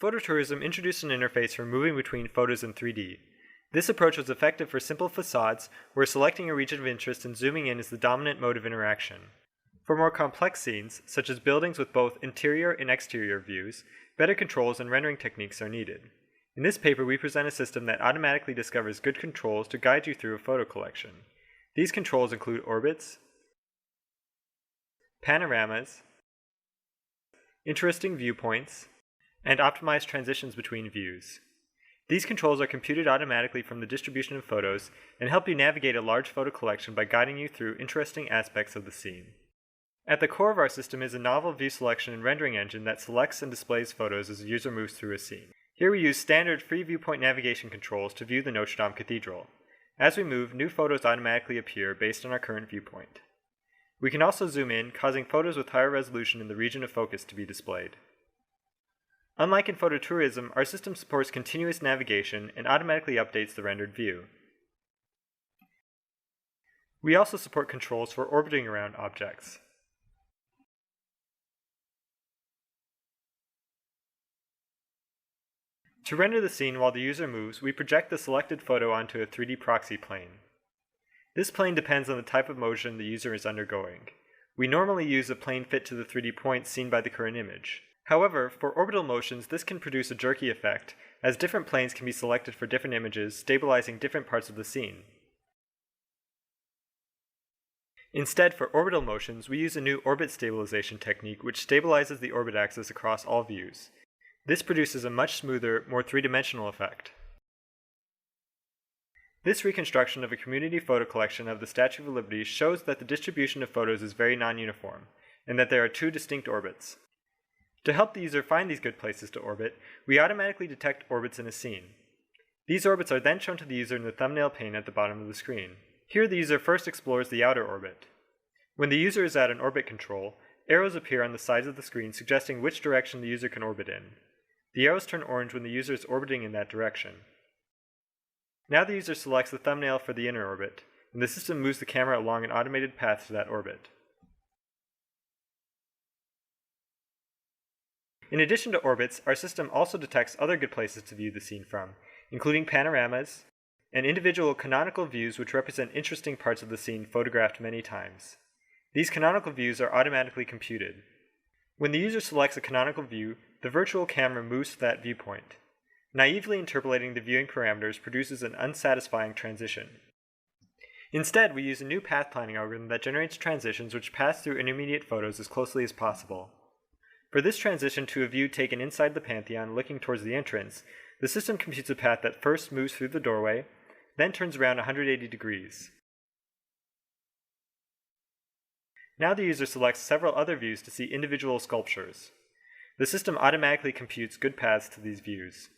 Phototourism introduced an interface for moving between photos in 3D. This approach was effective for simple facades, where selecting a region of interest and zooming in is the dominant mode of interaction. For more complex scenes, such as buildings with both interior and exterior views, better controls and rendering techniques are needed. In this paper, we present a system that automatically discovers good controls to guide you through a photo collection. These controls include orbits, panoramas, interesting viewpoints, and optimized transitions between views. These controls are computed automatically from the distribution of photos and help you navigate a large photo collection by guiding you through interesting aspects of the scene. At the core of our system is a novel view selection and rendering engine that selects and displays photos as the user moves through a scene. Here we use standard free viewpoint navigation controls to view the Notre Dame Cathedral. As we move, new photos automatically appear based on our current viewpoint. We can also zoom in, causing photos with higher resolution in the region of focus to be displayed. Unlike in phototourism, our system supports continuous navigation and automatically updates the rendered view. We also support controls for orbiting around objects. To render the scene while the user moves, we project the selected photo onto a 3D proxy plane. This plane depends on the type of motion the user is undergoing. We normally use a plane fit to the 3D point seen by the current image. However, for orbital motions, this can produce a jerky effect, as different planes can be selected for different images, stabilizing different parts of the scene. Instead, for orbital motions, we use a new orbit stabilization technique which stabilizes the orbit axis across all views. This produces a much smoother, more three-dimensional effect. This reconstruction of a community photo collection of the Statue of Liberty shows that the distribution of photos is very non-uniform, and that there are two distinct orbits. To help the user find these good places to orbit, we automatically detect orbits in a scene. These orbits are then shown to the user in the thumbnail pane at the bottom of the screen. Here the user first explores the outer orbit. When the user is at an orbit control, arrows appear on the sides of the screen suggesting which direction the user can orbit in. The arrows turn orange when the user is orbiting in that direction. Now the user selects the thumbnail for the inner orbit, and the system moves the camera along an automated path to that orbit. In addition to orbits, our system also detects other good places to view the scene from, including panoramas, and individual canonical views which represent interesting parts of the scene photographed many times. These canonical views are automatically computed. When the user selects a canonical view, the virtual camera moves to that viewpoint. Naively interpolating the viewing parameters produces an unsatisfying transition. Instead, we use a new path planning algorithm that generates transitions which pass through intermediate photos as closely as possible. For this transition to a view taken inside the Pantheon looking towards the entrance, the system computes a path that first moves through the doorway, then turns around 180 degrees. Now the user selects several other views to see individual sculptures. The system automatically computes good paths to these views.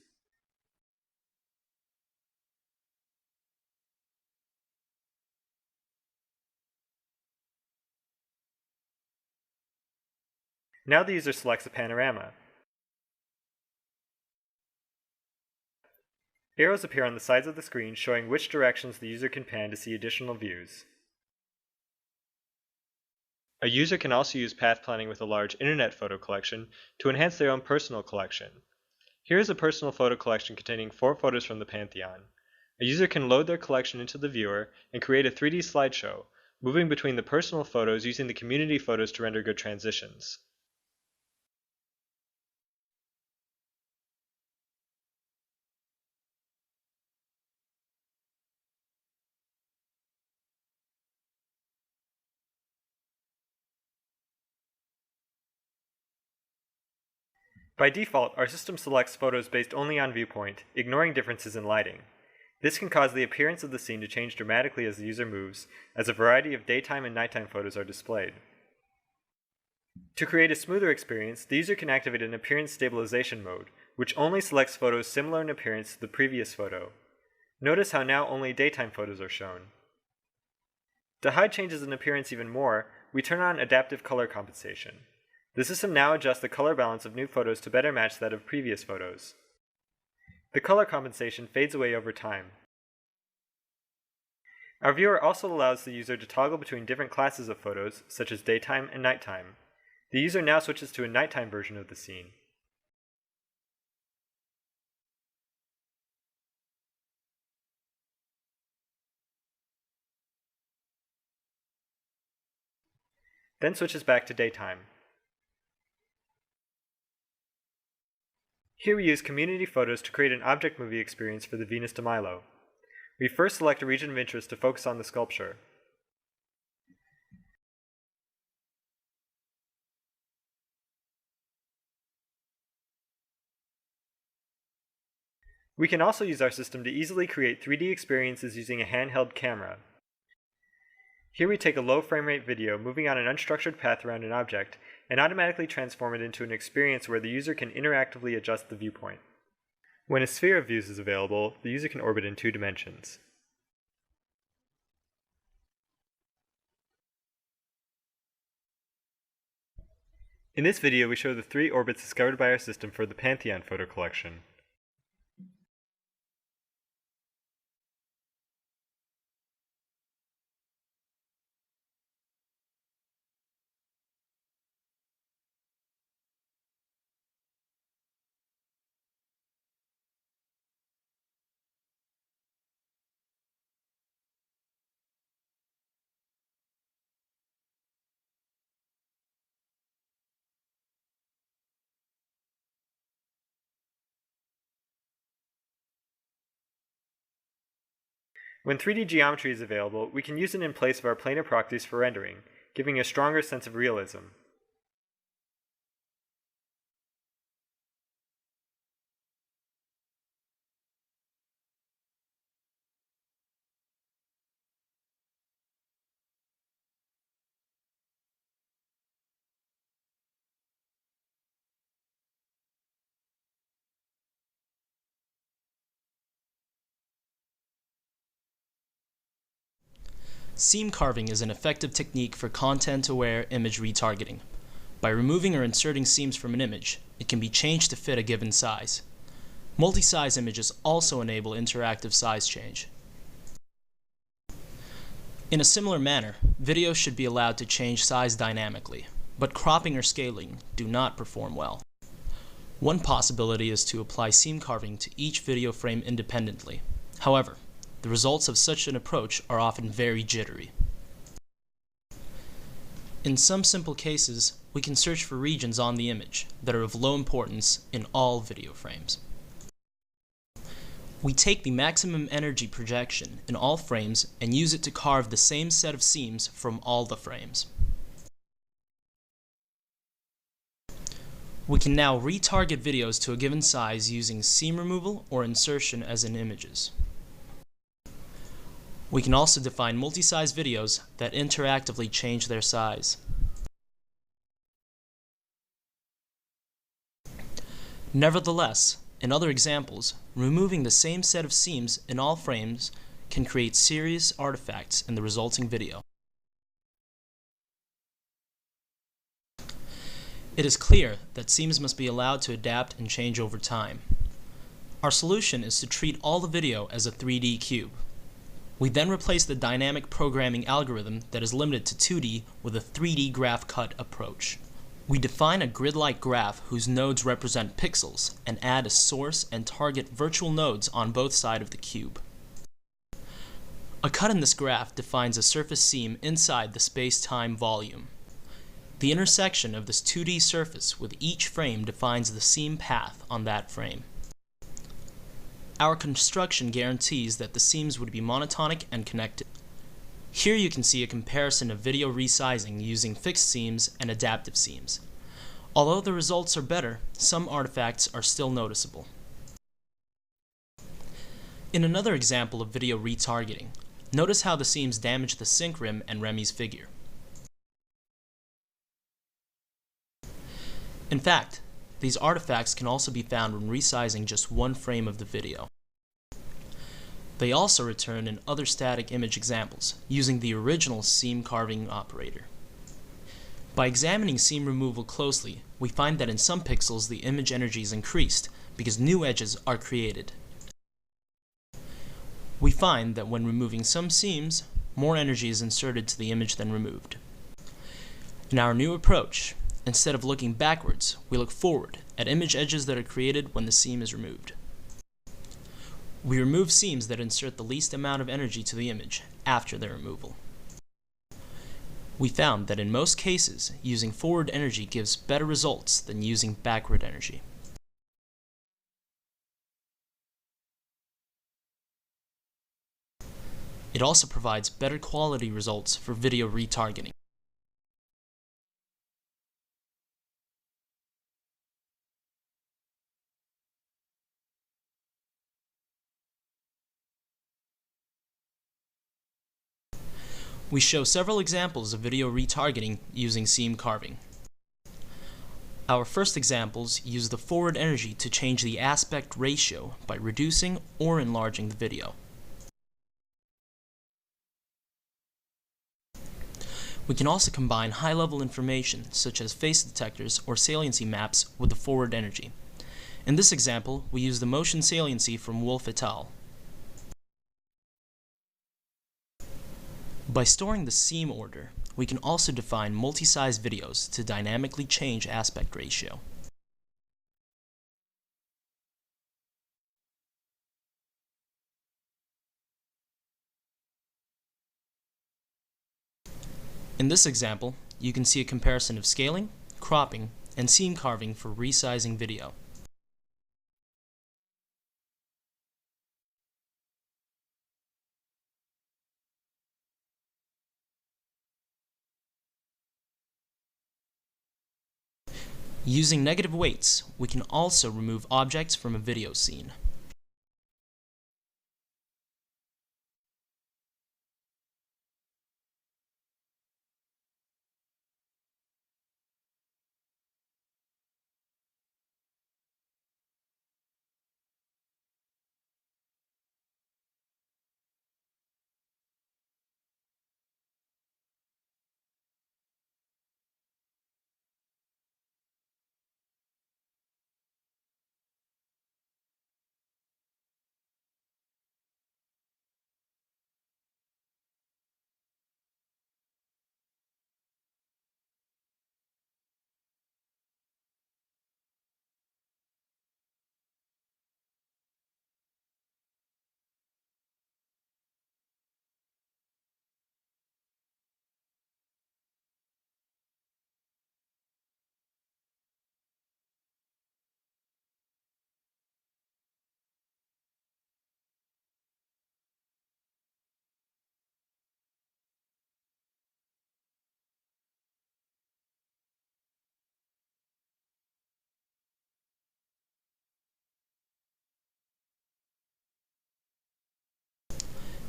Now the user selects a panorama. Arrows appear on the sides of the screen showing which directions the user can pan to see additional views. A user can also use path planning with a large internet photo collection to enhance their own personal collection. Here is a personal photo collection containing 4 photos from the Pantheon. A user can load their collection into the viewer and create a 3D slideshow, moving between the personal photos using the community photos to render good transitions. By default, our system selects photos based only on viewpoint, ignoring differences in lighting. This can cause the appearance of the scene to change dramatically as the user moves, as a variety of daytime and nighttime photos are displayed. To create a smoother experience, the user can activate an appearance stabilization mode, which only selects photos similar in appearance to the previous photo. Notice how now only daytime photos are shown. To hide changes in appearance even more, we turn on adaptive color compensation. The system now adjusts the color balance of new photos to better match that of previous photos. The color compensation fades away over time. Our viewer also allows the user to toggle between different classes of photos, such as daytime and nighttime. The user now switches to a nighttime version of the scene. then switches back to daytime. Here we use community photos to create an object movie experience for the Venus de Milo. We first select a region of interest to focus on the sculpture. We can also use our system to easily create 3D experiences using a handheld camera. Here we take a low frame rate video moving on an unstructured path around an object and automatically transform it into an experience where the user can interactively adjust the viewpoint. When a sphere of views is available, the user can orbit in 2 dimensions. In this video, we show the 3 orbits discovered by our system for the Pantheon photo collection. When 3D geometry is available, we can use it in place of our planar proxies for rendering, giving a stronger sense of realism. Seam carving is an effective technique for content-aware image retargeting. By removing or inserting seams from an image, it can be changed to fit a given size. Multi-size images also enable interactive size change. In a similar manner, videos should be allowed to change size dynamically, but cropping or scaling do not perform well. One possibility is to apply seam carving to each video frame independently. However, the results of such an approach are often very jittery. In some simple cases, we can search for regions on the image that are of low importance in all video frames. We take the maximum energy projection in all frames and use it to carve the same set of seams from all the frames. We can now retarget videos to a given size using seam removal or insertion as in images. We can also define multi-size videos that interactively change their size. Nevertheless, in other examples, removing the same set of seams in all frames can create serious artifacts in the resulting video. It is clear that seams must be allowed to adapt and change over time. Our solution is to treat all the video as a 3D cube. We then replace the dynamic programming algorithm that is limited to 2D with a 3D graph cut approach. We define a grid-like graph whose nodes represent pixels and add a source and target virtual nodes on both sides of the cube. A cut in this graph defines a surface seam inside the space-time volume. The intersection of this 2D surface with each frame defines the seam path on that frame. Our construction guarantees that the seams would be monotonic and connected. Here you can see a comparison of video resizing using fixed seams and adaptive seams. Although the results are better, some artifacts are still noticeable. In another example of video retargeting, notice how the seams damage the sync rim and Remy's figure. In fact, these artifacts can also be found when resizing just one frame of the video. They also return in other static image examples, using the original seam carving operator. By examining seam removal closely, we find that in some pixels the image energy is increased because new edges are created. We find that when removing some seams, more energy is inserted to the image than removed. In our new approach, instead of looking backwards, we look forward at image edges that are created when the seam is removed. We remove seams that insert the least amount of energy to the image after their removal. We found that in most cases, using forward energy gives better results than using backward energy. It also provides better quality results for video retargeting. We show several examples of video retargeting using seam carving. Our first examples use the forward energy to change the aspect ratio by reducing or enlarging the video. We can also combine high-level information such as face detectors or saliency maps with the forward energy. In this example, we use the motion saliency from Wolf et al. By storing the seam order, we can also define multi-size videos to dynamically change aspect ratio. In this example, you can see a comparison of scaling, cropping, and seam carving for resizing video. Using negative weights, we can also remove objects from a video scene.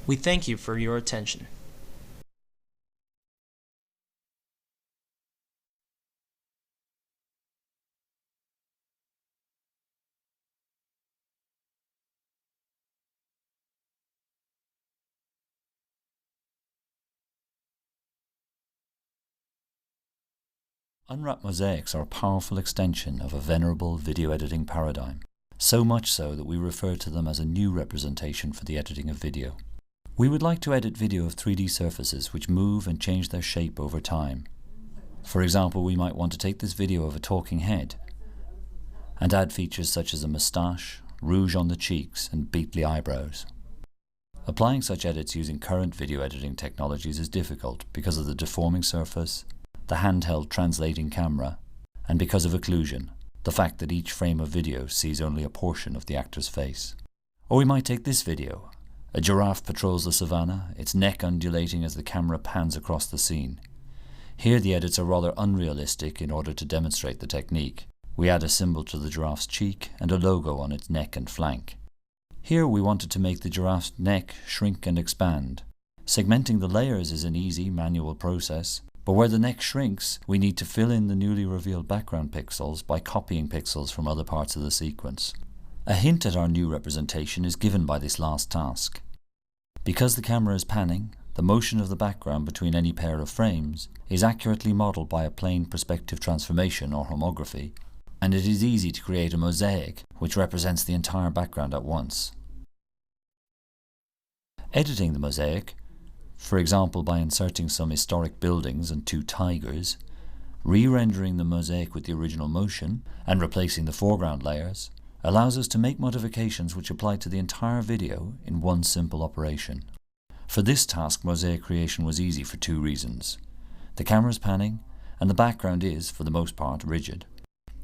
We thank you for your attention. Unwrapped mosaics are a powerful extension of a venerable video editing paradigm, so much so that we refer to them as a new representation for the editing of video. We would like to edit video of 3D surfaces which move and change their shape over time. For example, we might want to take this video of a talking head and add features such as a moustache, rouge on the cheeks, and beetly eyebrows. Applying such edits using current video editing technologies is difficult because of the deforming surface, the handheld translating camera, and because of occlusion, the fact that each frame of video sees only a portion of the actor's face. Or we might take this video. A giraffe patrols the savannah, its neck undulating as the camera pans across the scene. Here the edits are rather unrealistic in order to demonstrate the technique. We add a symbol to the giraffe's cheek and a logo on its neck and flank. Here we wanted to make the giraffe's neck shrink and expand. Segmenting the layers is an easy manual process, but where the neck shrinks, we need to fill in the newly revealed background pixels by copying pixels from other parts of the sequence. A hint at our new representation is given by this last task. Because the camera is panning, the motion of the background between any pair of frames is accurately modelled by a plane perspective transformation or homography, and it is easy to create a mosaic which represents the entire background at once. Editing the mosaic, for example by inserting some historic buildings and 2 tigers, re-rendering the mosaic with the original motion, and replacing the foreground layers, allows us to make modifications which apply to the entire video in one simple operation. For this task, mosaic creation was easy for 2 reasons. The camera is panning, and the background is, for the most part, rigid.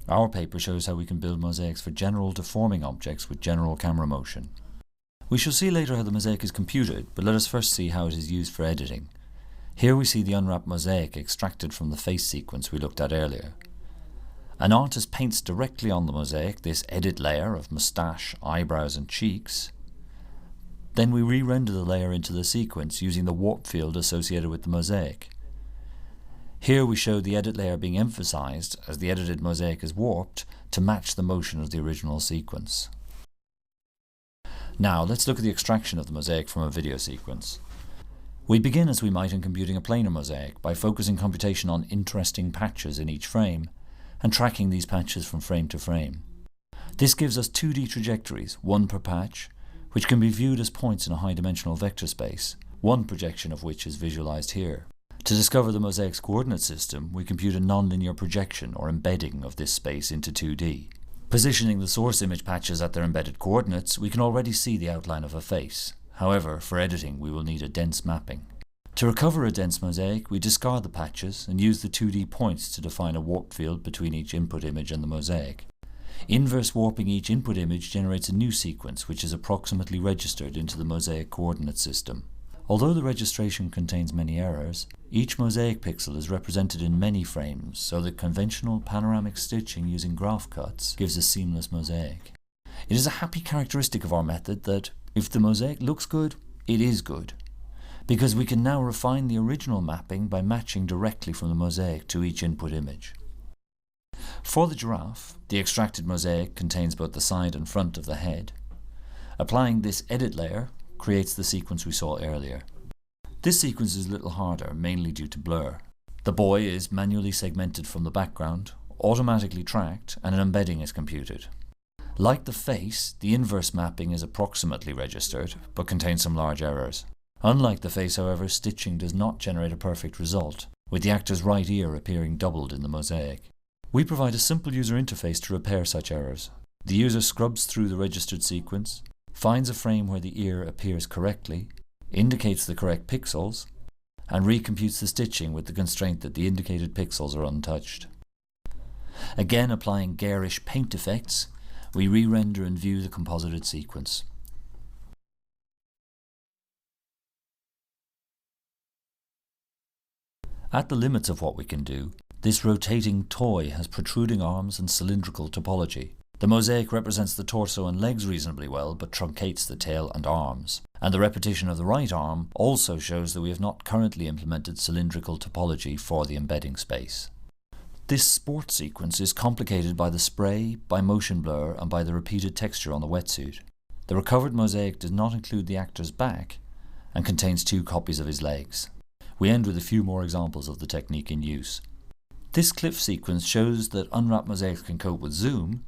Our paper shows how we can build mosaics for general deforming objects with general camera motion. We shall see later how the mosaic is computed, but let us first see how it is used for editing. Here we see the unwrapped mosaic extracted from the face sequence we looked at earlier. An artist paints directly on the mosaic this edit layer of moustache, eyebrows and cheeks. Then we re-render the layer into the sequence using the warp field associated with the mosaic. Here we show the edit layer being emphasized as the edited mosaic is warped to match the motion of the original sequence. Now let's look at the extraction of the mosaic from a video sequence. We begin as we might in computing a planar mosaic by focusing computation on interesting patches in each frame and tracking these patches from frame to frame. This gives us 2D trajectories, one per patch, which can be viewed as points in a high-dimensional vector space, one projection of which is visualized here. To discover the mosaic's coordinate system, we compute a nonlinear projection or embedding of this space into 2D. Positioning the source image patches at their embedded coordinates, we can already see the outline of a face. However, for editing we will need a dense mapping. To recover a dense mosaic, we discard the patches and use the 2D points to define a warp field between each input image and the mosaic. Inverse warping each input image generates a new sequence which is approximately registered into the mosaic coordinate system. Although the registration contains many errors, each mosaic pixel is represented in many frames so that conventional panoramic stitching using graph cuts gives a seamless mosaic. It is a happy characteristic of our method that if the mosaic looks good, it is good, because we can now refine the original mapping by matching directly from the mosaic to each input image. For the giraffe, the extracted mosaic contains both the side and front of the head. Applying this edit layer creates the sequence we saw earlier. This sequence is a little harder, mainly due to blur. The boy is manually segmented from the background, automatically tracked, and an embedding is computed. Like the face, the inverse mapping is approximately registered, but contains some large errors. Unlike the face, however, stitching does not generate a perfect result, with the actor's right ear appearing doubled in the mosaic. We provide a simple user interface to repair such errors. The user scrubs through the registered sequence, finds a frame where the ear appears correctly, indicates the correct pixels, and recomputes the stitching with the constraint that the indicated pixels are untouched. Again, applying garish paint effects, we re-render and view the composited sequence. At the limits of what we can do, this rotating toy has protruding arms and cylindrical topology. The mosaic represents the torso and legs reasonably well, but truncates the tail and arms. And the repetition of the right arm also shows that we have not currently implemented cylindrical topology for the embedding space. This sport sequence is complicated by the spray, by motion blur, and by the repeated texture on the wetsuit. The recovered mosaic does not include the actor's back and contains 2 copies of his legs. We end with a few more examples of the technique in use. This cliff sequence shows that unwrapped mosaics can cope with zoom,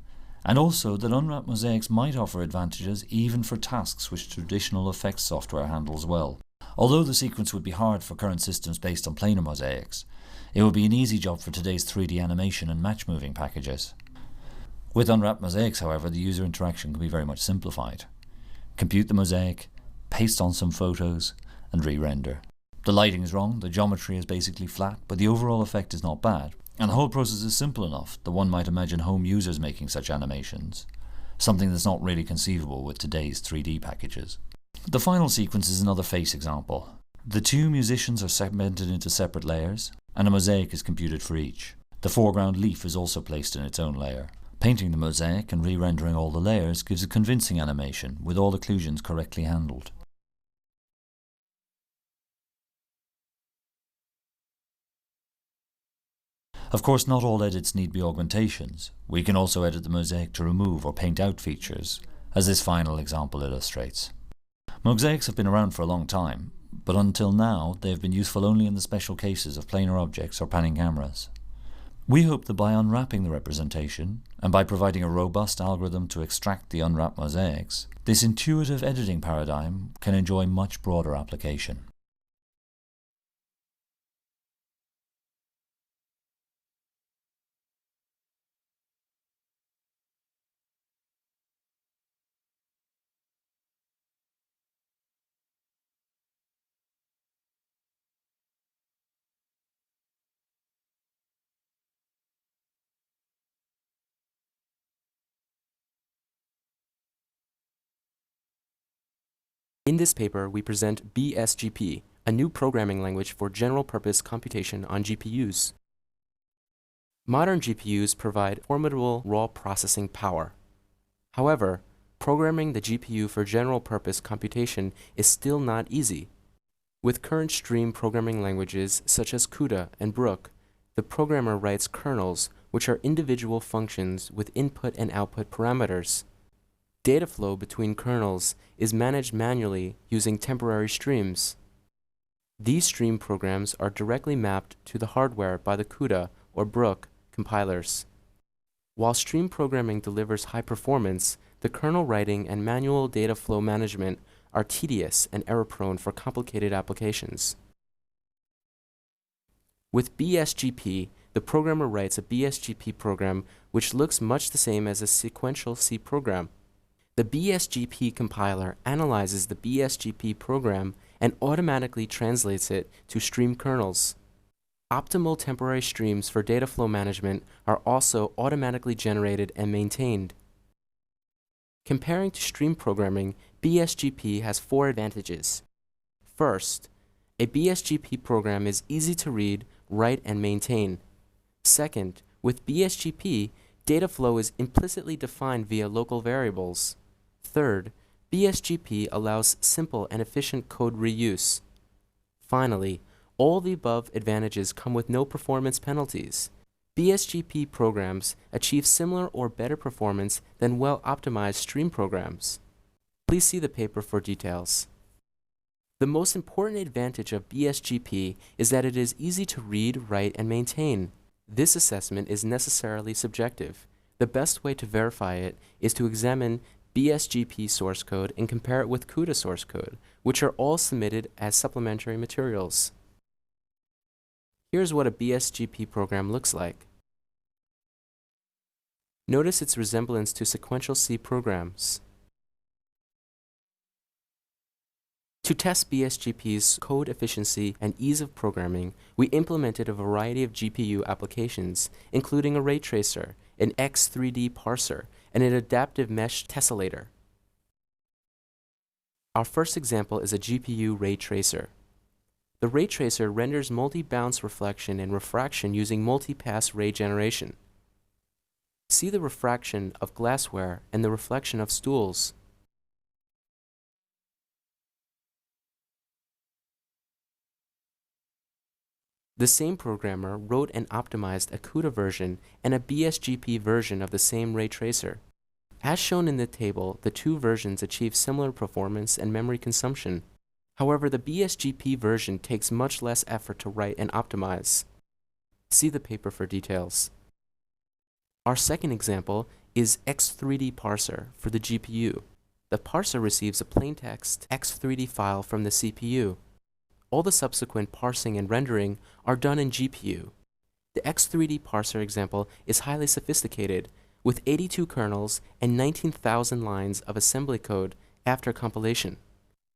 and also that unwrapped mosaics might offer advantages even for tasks which traditional effects software handles well. Although the sequence would be hard for current systems based on planar mosaics, it would be an easy job for today's 3D animation and match moving packages. With unwrapped mosaics, however, the user interaction can be very much simplified. Compute the mosaic, paste on some photos, and re-render. The lighting is wrong, the geometry is basically flat, but the overall effect is not bad. And the whole process is simple enough that one might imagine home users making such animations, something that's not really conceivable with today's 3D packages. The final sequence is another face example. The 2 musicians are segmented into separate layers, and a mosaic is computed for each. The foreground leaf is also placed in its own layer. Painting the mosaic and re-rendering all the layers gives a convincing animation with all occlusions correctly handled. Of course, not all edits need be augmentations. We can also edit the mosaic to remove or paint out features, as this final example illustrates. Mosaics have been around for a long time, but until now they have been useful only in the special cases of planar objects or panning cameras. We hope that by unwrapping the representation, and by providing a robust algorithm to extract the unwrapped mosaics, this intuitive editing paradigm can enjoy much broader application. In this paper, we present BSGP, a new programming language for general-purpose computation on GPUs. Modern GPUs provide formidable raw processing power. However, programming the GPU for general-purpose computation is still not easy. With current stream programming languages such as CUDA and Brook, the programmer writes kernels, which are individual functions with input and output parameters. Data flow between kernels is managed manually using temporary streams. These stream programs are directly mapped to the hardware by the CUDA or Brook compilers. While stream programming delivers high performance, the kernel writing and manual data flow management are tedious and error-prone for complicated applications. With BSGP, the programmer writes a BSGP program which looks much the same as a sequential C program. The BSGP compiler analyzes the BSGP program and automatically translates it to stream kernels. Optimal temporary streams for data flow management are also automatically generated and maintained. Comparing to stream programming, BSGP has 4 advantages. First, a BSGP program is easy to read, write, and maintain. Second, with BSGP, data flow is implicitly defined via local variables. Third, BSGP allows simple and efficient code reuse. Finally, all the above advantages come with no performance penalties. BSGP programs achieve similar or better performance than well-optimized stream programs. Please see the paper for details. The most important advantage of BSGP is that it is easy to read, write, and maintain. This assessment is necessarily subjective. The best way to verify it is to examine BSGP source code and compare it with CUDA source code, which are all submitted as supplementary materials. Here's what a BSGP program looks like. Notice its resemblance to sequential C programs. To test BSGP's code efficiency and ease of programming, we implemented a variety of GPU applications, including a ray tracer, an X3D parser, and an adaptive mesh tessellator. Our first example is a GPU ray tracer. The ray tracer renders multi-bounce reflection and refraction using multi-pass ray generation. See the refraction of glassware and the reflection of stools. The same programmer wrote and optimized a CUDA version and a BSGP version of the same ray tracer. As shown in the table, the two versions achieve similar performance and memory consumption. However, the BSGP version takes much less effort to write and optimize. See the paper for details. Our second example is X3D parser for the GPU. The parser receives a plaintext X3D file from the CPU. All the subsequent parsing and rendering are done in GPU. The X3D parser example is highly sophisticated, with 82 kernels and 19,000 lines of assembly code after compilation.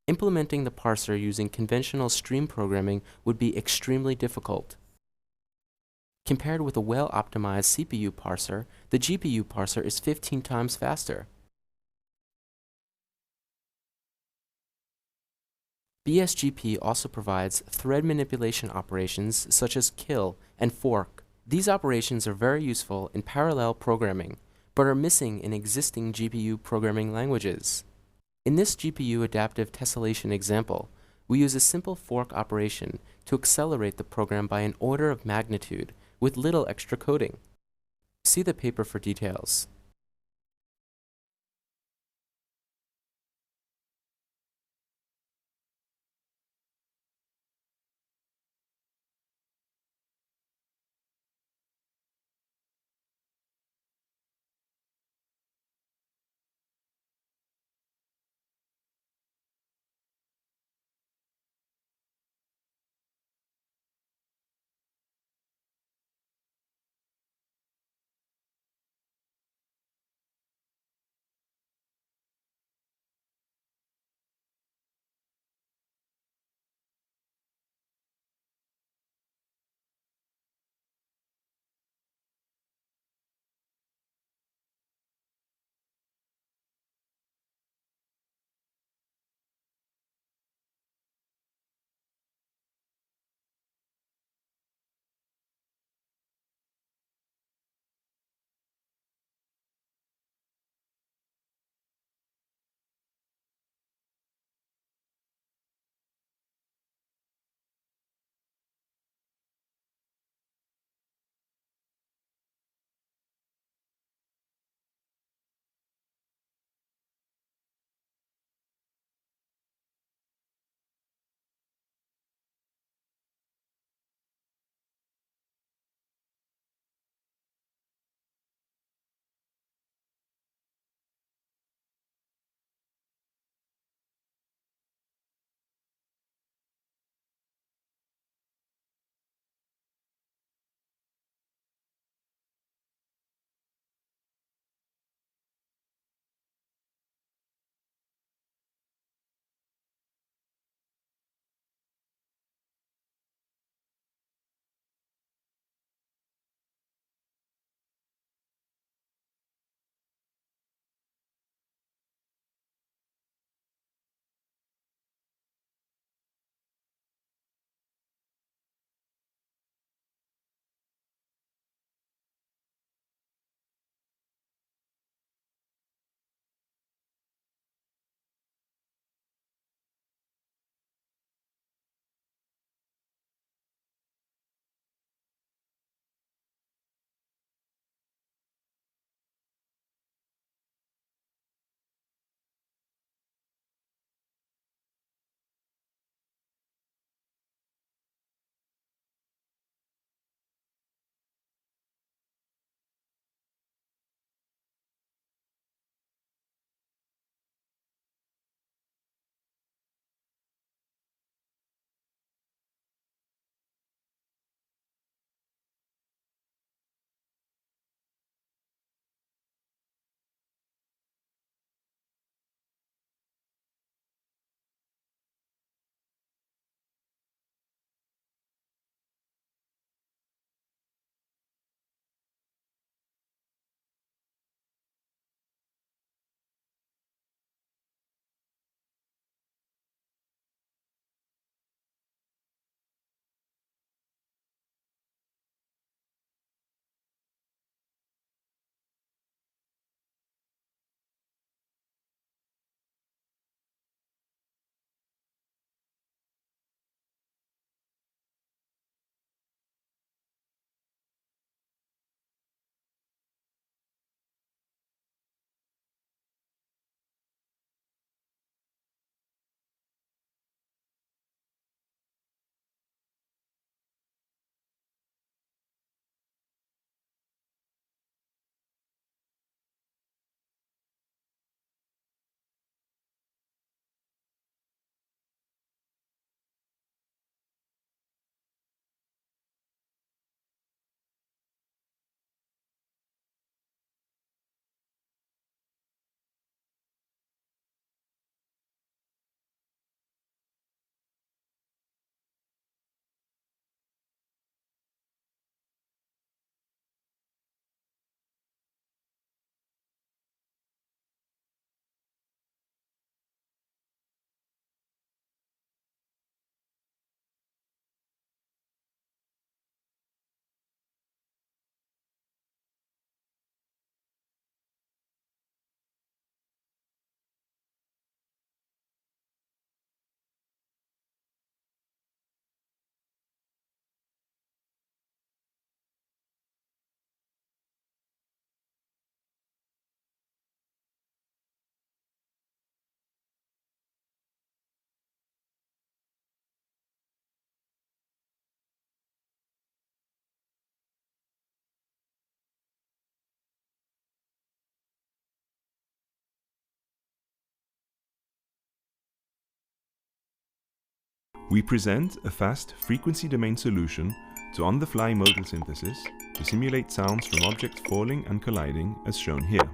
Implementing the parser using conventional stream programming would be extremely difficult. Compared with a well-optimized CPU parser, the GPU parser is 15 times faster. BSGP also provides thread manipulation operations such as kill and fork. These operations are very useful in parallel programming, but are missing in existing GPU programming languages. In this GPU adaptive tessellation example, we use a simple fork operation to accelerate the program by an order of magnitude with little extra coding. See the paper for details. We present a fast frequency domain solution to on-the-fly modal synthesis to simulate sounds from objects falling and colliding as shown here.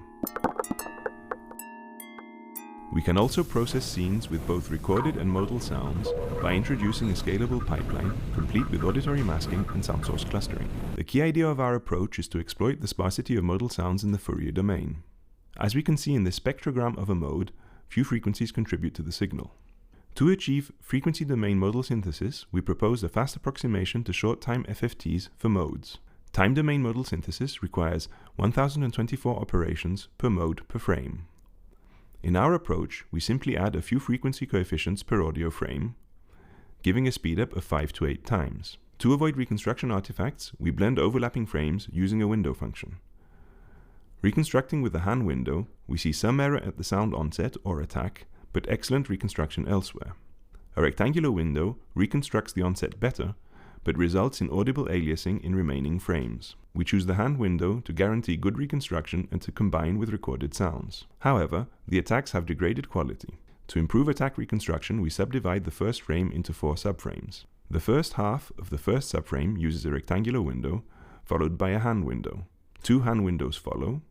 We can also process scenes with both recorded and modal sounds by introducing a scalable pipeline complete with auditory masking and sound source clustering. The key idea of our approach is to exploit the sparsity of modal sounds in the Fourier domain. As we can see in this spectrogram of a mode, few frequencies contribute to the signal. To achieve frequency domain modal synthesis, we propose a fast approximation to short-time FFTs for modes. Time domain modal synthesis requires 1024 operations per mode per frame. In our approach, we simply add a few frequency coefficients per audio frame, giving a speedup of 5 to 8 times. To avoid reconstruction artifacts, we blend overlapping frames using a window function. Reconstructing with the hand window, we see some error at the sound onset or attack, but excellent reconstruction elsewhere. A rectangular window reconstructs the onset better, but results in audible aliasing in remaining frames. We choose the hand window to guarantee good reconstruction and to combine with recorded sounds. However, the attacks have degraded quality. To improve attack reconstruction, we subdivide the first frame into 4 subframes. The first half of the first subframe uses a rectangular window, followed by a hand window. 2 hand windows follow,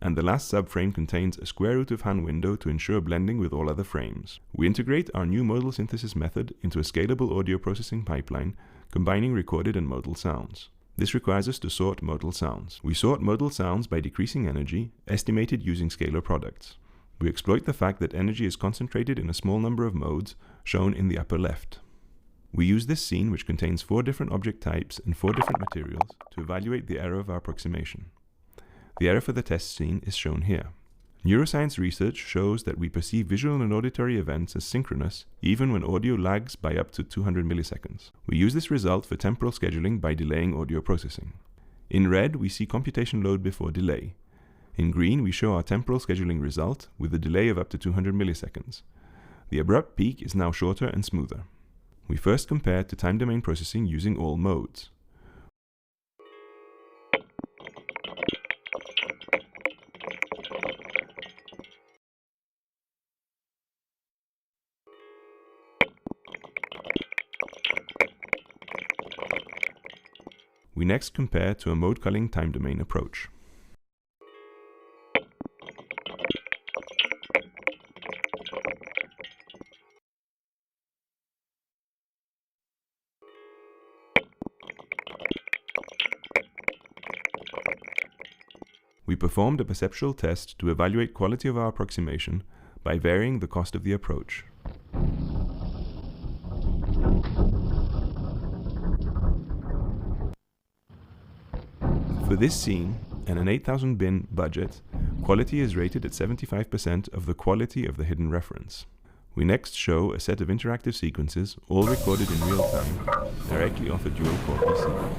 and the last subframe contains a square root of hand window to ensure blending with all other frames. We integrate our new modal synthesis method into a scalable audio processing pipeline, combining recorded and modal sounds. This requires us to sort modal sounds. We sort modal sounds by decreasing energy, estimated using scalar products. We exploit the fact that energy is concentrated in a small number of modes, shown in the upper left. We use this scene, which contains 4 different object types and 4 different materials, to evaluate the error of our approximation. The error for the test scene is shown here. Neuroscience research shows that we perceive visual and auditory events as synchronous, even when audio lags by up to 200 milliseconds. We use this result for temporal scheduling by delaying audio processing. In red, we see computation load before delay. In green, we show our temporal scheduling result with a delay of up to 200 milliseconds. The abrupt peak is now shorter and smoother. We first compare to time domain processing using all modes. We next compare to a mode culling time domain approach. We performed a perceptual test to evaluate quality of our approximation by varying the cost of the approach. For this scene, and an 8000 bin budget, quality is rated at 75% of the quality of the hidden reference. We next show a set of interactive sequences, all recorded in real time, directly off a dual-core PC.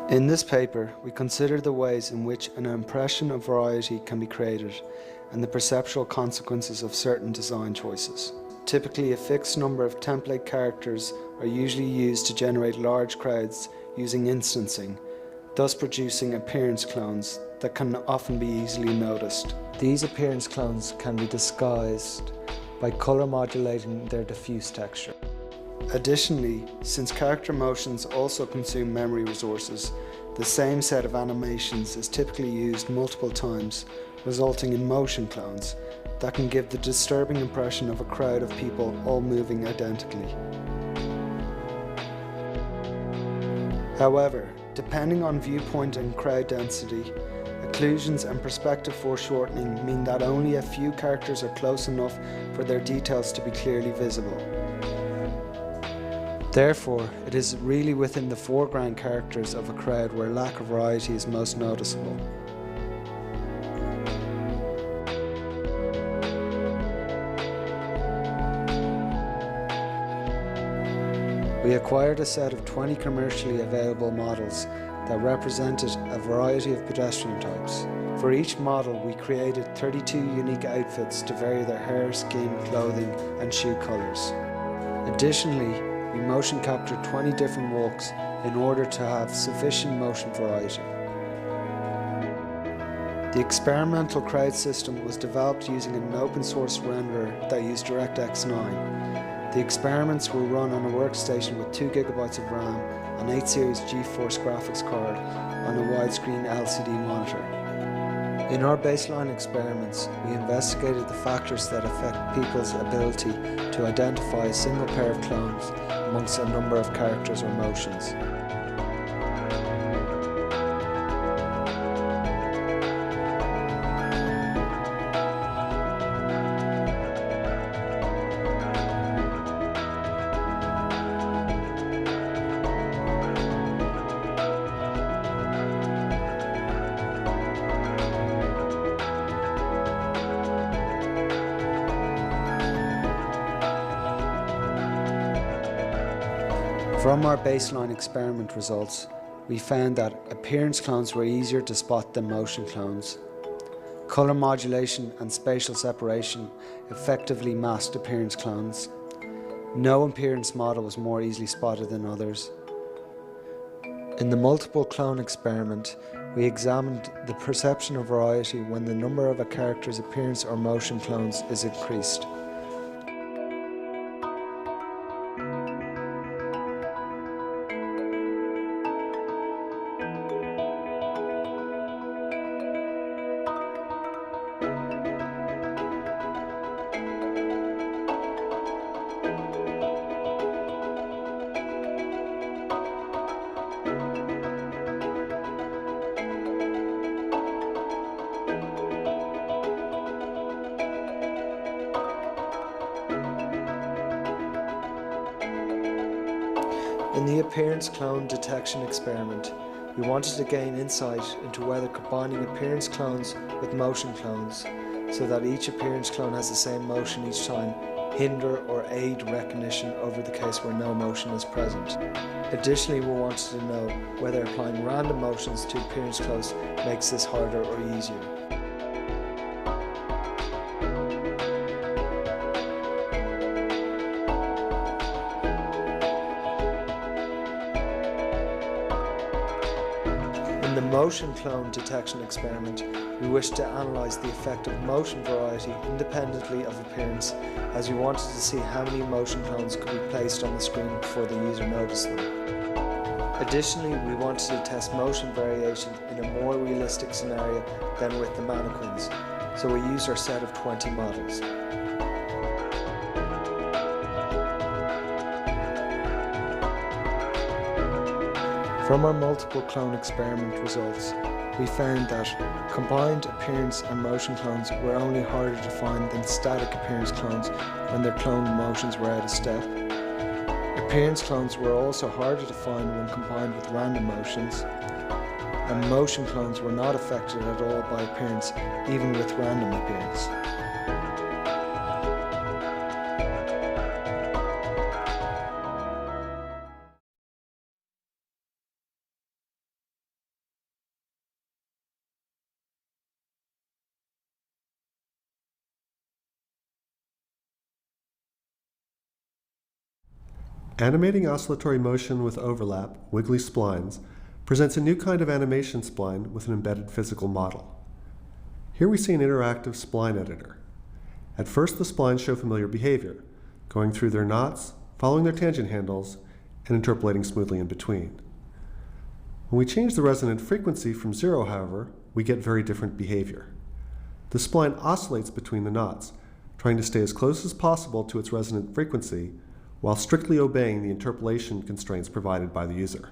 In this paper, we consider the ways in which an impression of variety can be created and the perceptual consequences of certain design choices. Typically, a fixed number of template characters are usually used to generate large crowds using instancing, thus producing appearance clones that can often be easily noticed. These appearance clones can be disguised by color modulating their diffuse texture. Additionally, since character motions also consume memory resources, the same set of animations is typically used multiple times, resulting in motion clones that can give the disturbing impression of a crowd of people all moving identically. However, depending on viewpoint and crowd density, occlusions and perspective foreshortening mean that only a few characters are close enough for their details to be clearly visible. Therefore, it is really within the foreground characters of a crowd where lack of variety is most noticeable. We acquired a set of 20 commercially available models that represented a variety of pedestrian types. For each model, we created 32 unique outfits to vary their hair, skin, clothing, and shoe colors. Additionally, we motion captured 20 different walks in order to have sufficient motion variety. The experimental crowd system was developed using an open source renderer that used DirectX 9. The experiments were run on a workstation with 2 GB of RAM, an 8 series GeForce graphics card, on a widescreen LCD monitor. In our baseline experiments, we investigated the factors that affect people's ability to identify a single pair of clones amongst a number of characters or motions. From our baseline experiment results, we found that appearance clones were easier to spot than motion clones. Color modulation and spatial separation effectively masked appearance clones. No appearance model was more easily spotted than others. In the multiple clone experiment, we examined the perception of variety when the number of a character's appearance or motion clones is increased. In the appearance clone detection experiment, we wanted to gain insight into whether combining appearance clones with motion clones, so that each appearance clone has the same motion each time, hinder or aid recognition over the case where no motion is present. Additionally, we wanted to know whether applying random motions to appearance clones makes this harder or easier. In the motion clone detection experiment, we wished to analyse the effect of motion variety independently of appearance, as we wanted to see how many motion clones could be placed on the screen before the user noticed them. Additionally, we wanted to test motion variation in a more realistic scenario than with the mannequins, so we used our set of 20 models. From our multiple clone experiment results, we found that combined appearance and motion clones were only harder to find than static appearance clones when their cloned motions were out of step. Appearance clones were also harder to find when combined with random motions, and motion clones were not affected at all by appearance, even with random appearance. Animating oscillatory motion with overlap, wiggly splines, presents a new kind of animation spline with an embedded physical model. Here we see an interactive spline editor. At first, the splines show familiar behavior, going through their knots, following their tangent handles, and interpolating smoothly in between. When we change the resonant frequency from 0, however, we get very different behavior. The spline oscillates between the knots, trying to stay as close as possible to its resonant frequency while strictly obeying the interpolation constraints provided by the user.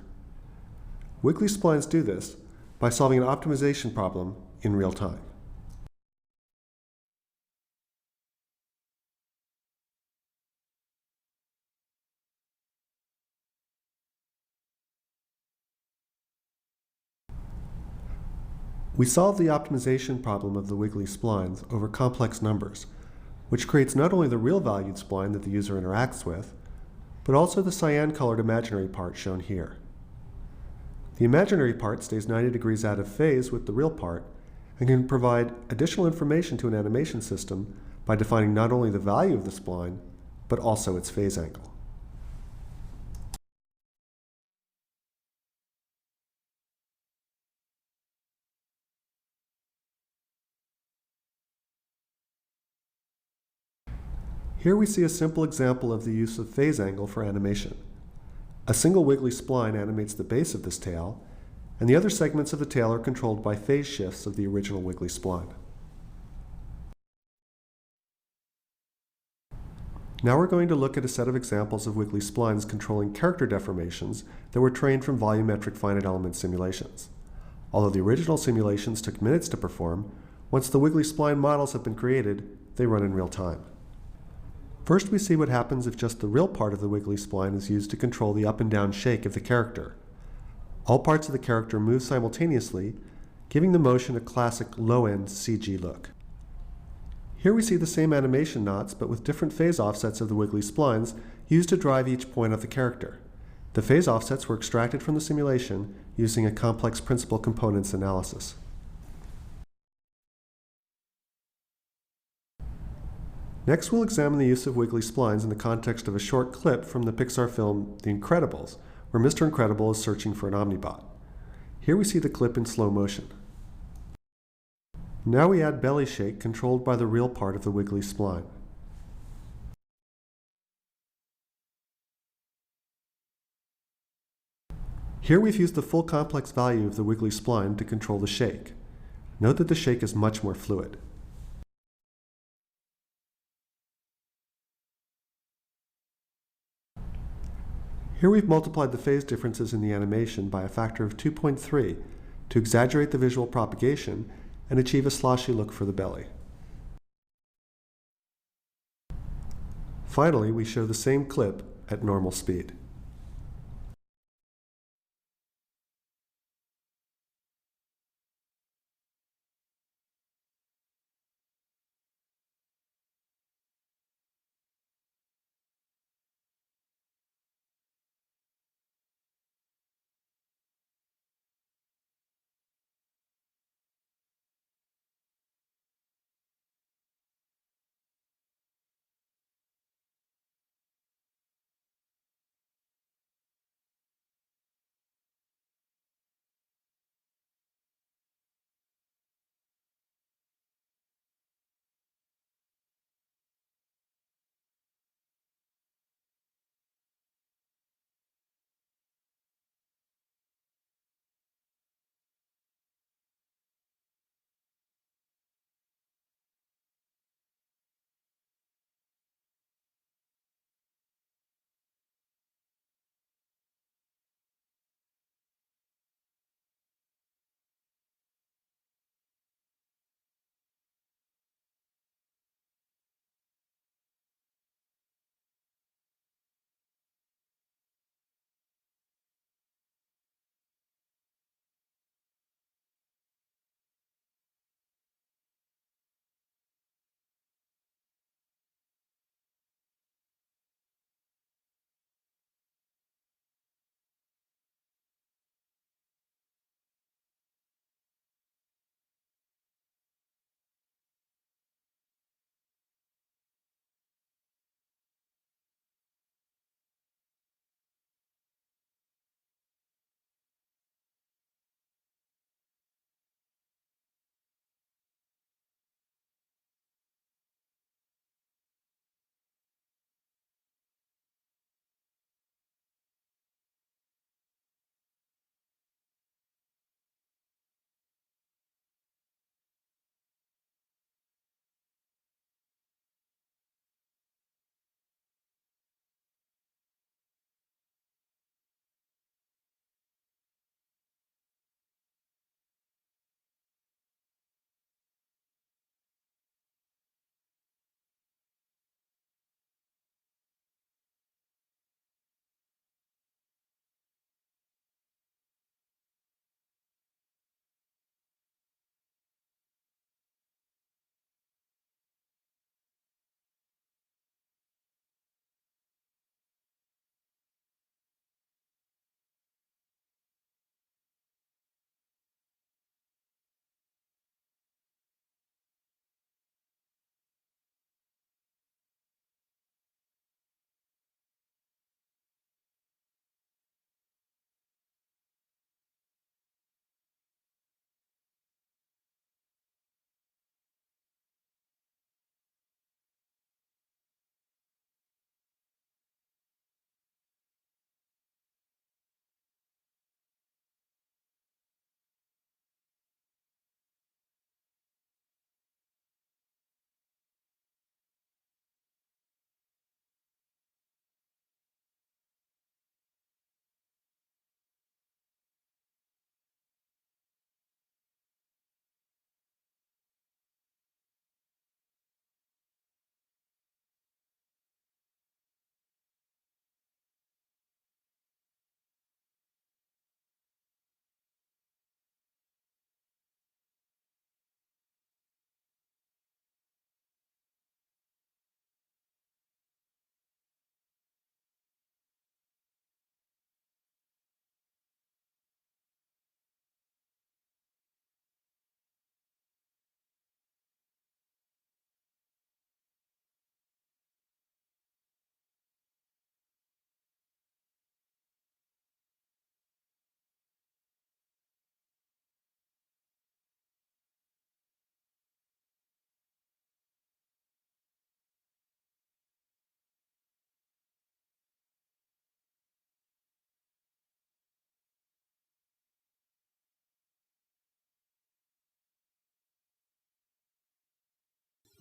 Wiggly splines do this by solving an optimization problem in real time. We solve the optimization problem of the wiggly splines over complex numbers, which creates not only the real valued spline that the user interacts with, but also the cyan-colored imaginary part shown here. The imaginary part stays 90 degrees out of phase with the real part and can provide additional information to an animation system by defining not only the value of the spline, but also its phase angle. Here we see a simple example of the use of phase angle for animation. A single wiggly spline animates the base of this tail, and the other segments of the tail are controlled by phase shifts of the original wiggly spline. Now we're going to look at a set of examples of wiggly splines controlling character deformations that were trained from volumetric finite element simulations. Although the original simulations took minutes to perform, once the wiggly spline models have been created, they run in real time. First, we see what happens if just the real part of the wiggly spline is used to control the up and down shake of the character. All parts of the character move simultaneously, giving the motion a classic low-end CG look. Here we see the same animation knots, but with different phase offsets of the wiggly splines used to drive each point of the character. The phase offsets were extracted from the simulation using a complex principal components analysis. Next, we'll examine the use of wiggly splines in the context of a short clip from the Pixar film The Incredibles, where Mr. Incredible is searching for an Omnibot. Here we see the clip in slow motion. Now we add belly shake controlled by the real part of the wiggly spline. Here we've used the full complex value of the wiggly spline to control the shake. Note that the shake is much more fluid. Here we've multiplied the phase differences in the animation by a factor of 2.3 to exaggerate the visual propagation and achieve a sloshy look for the belly. Finally, we show the same clip at normal speed.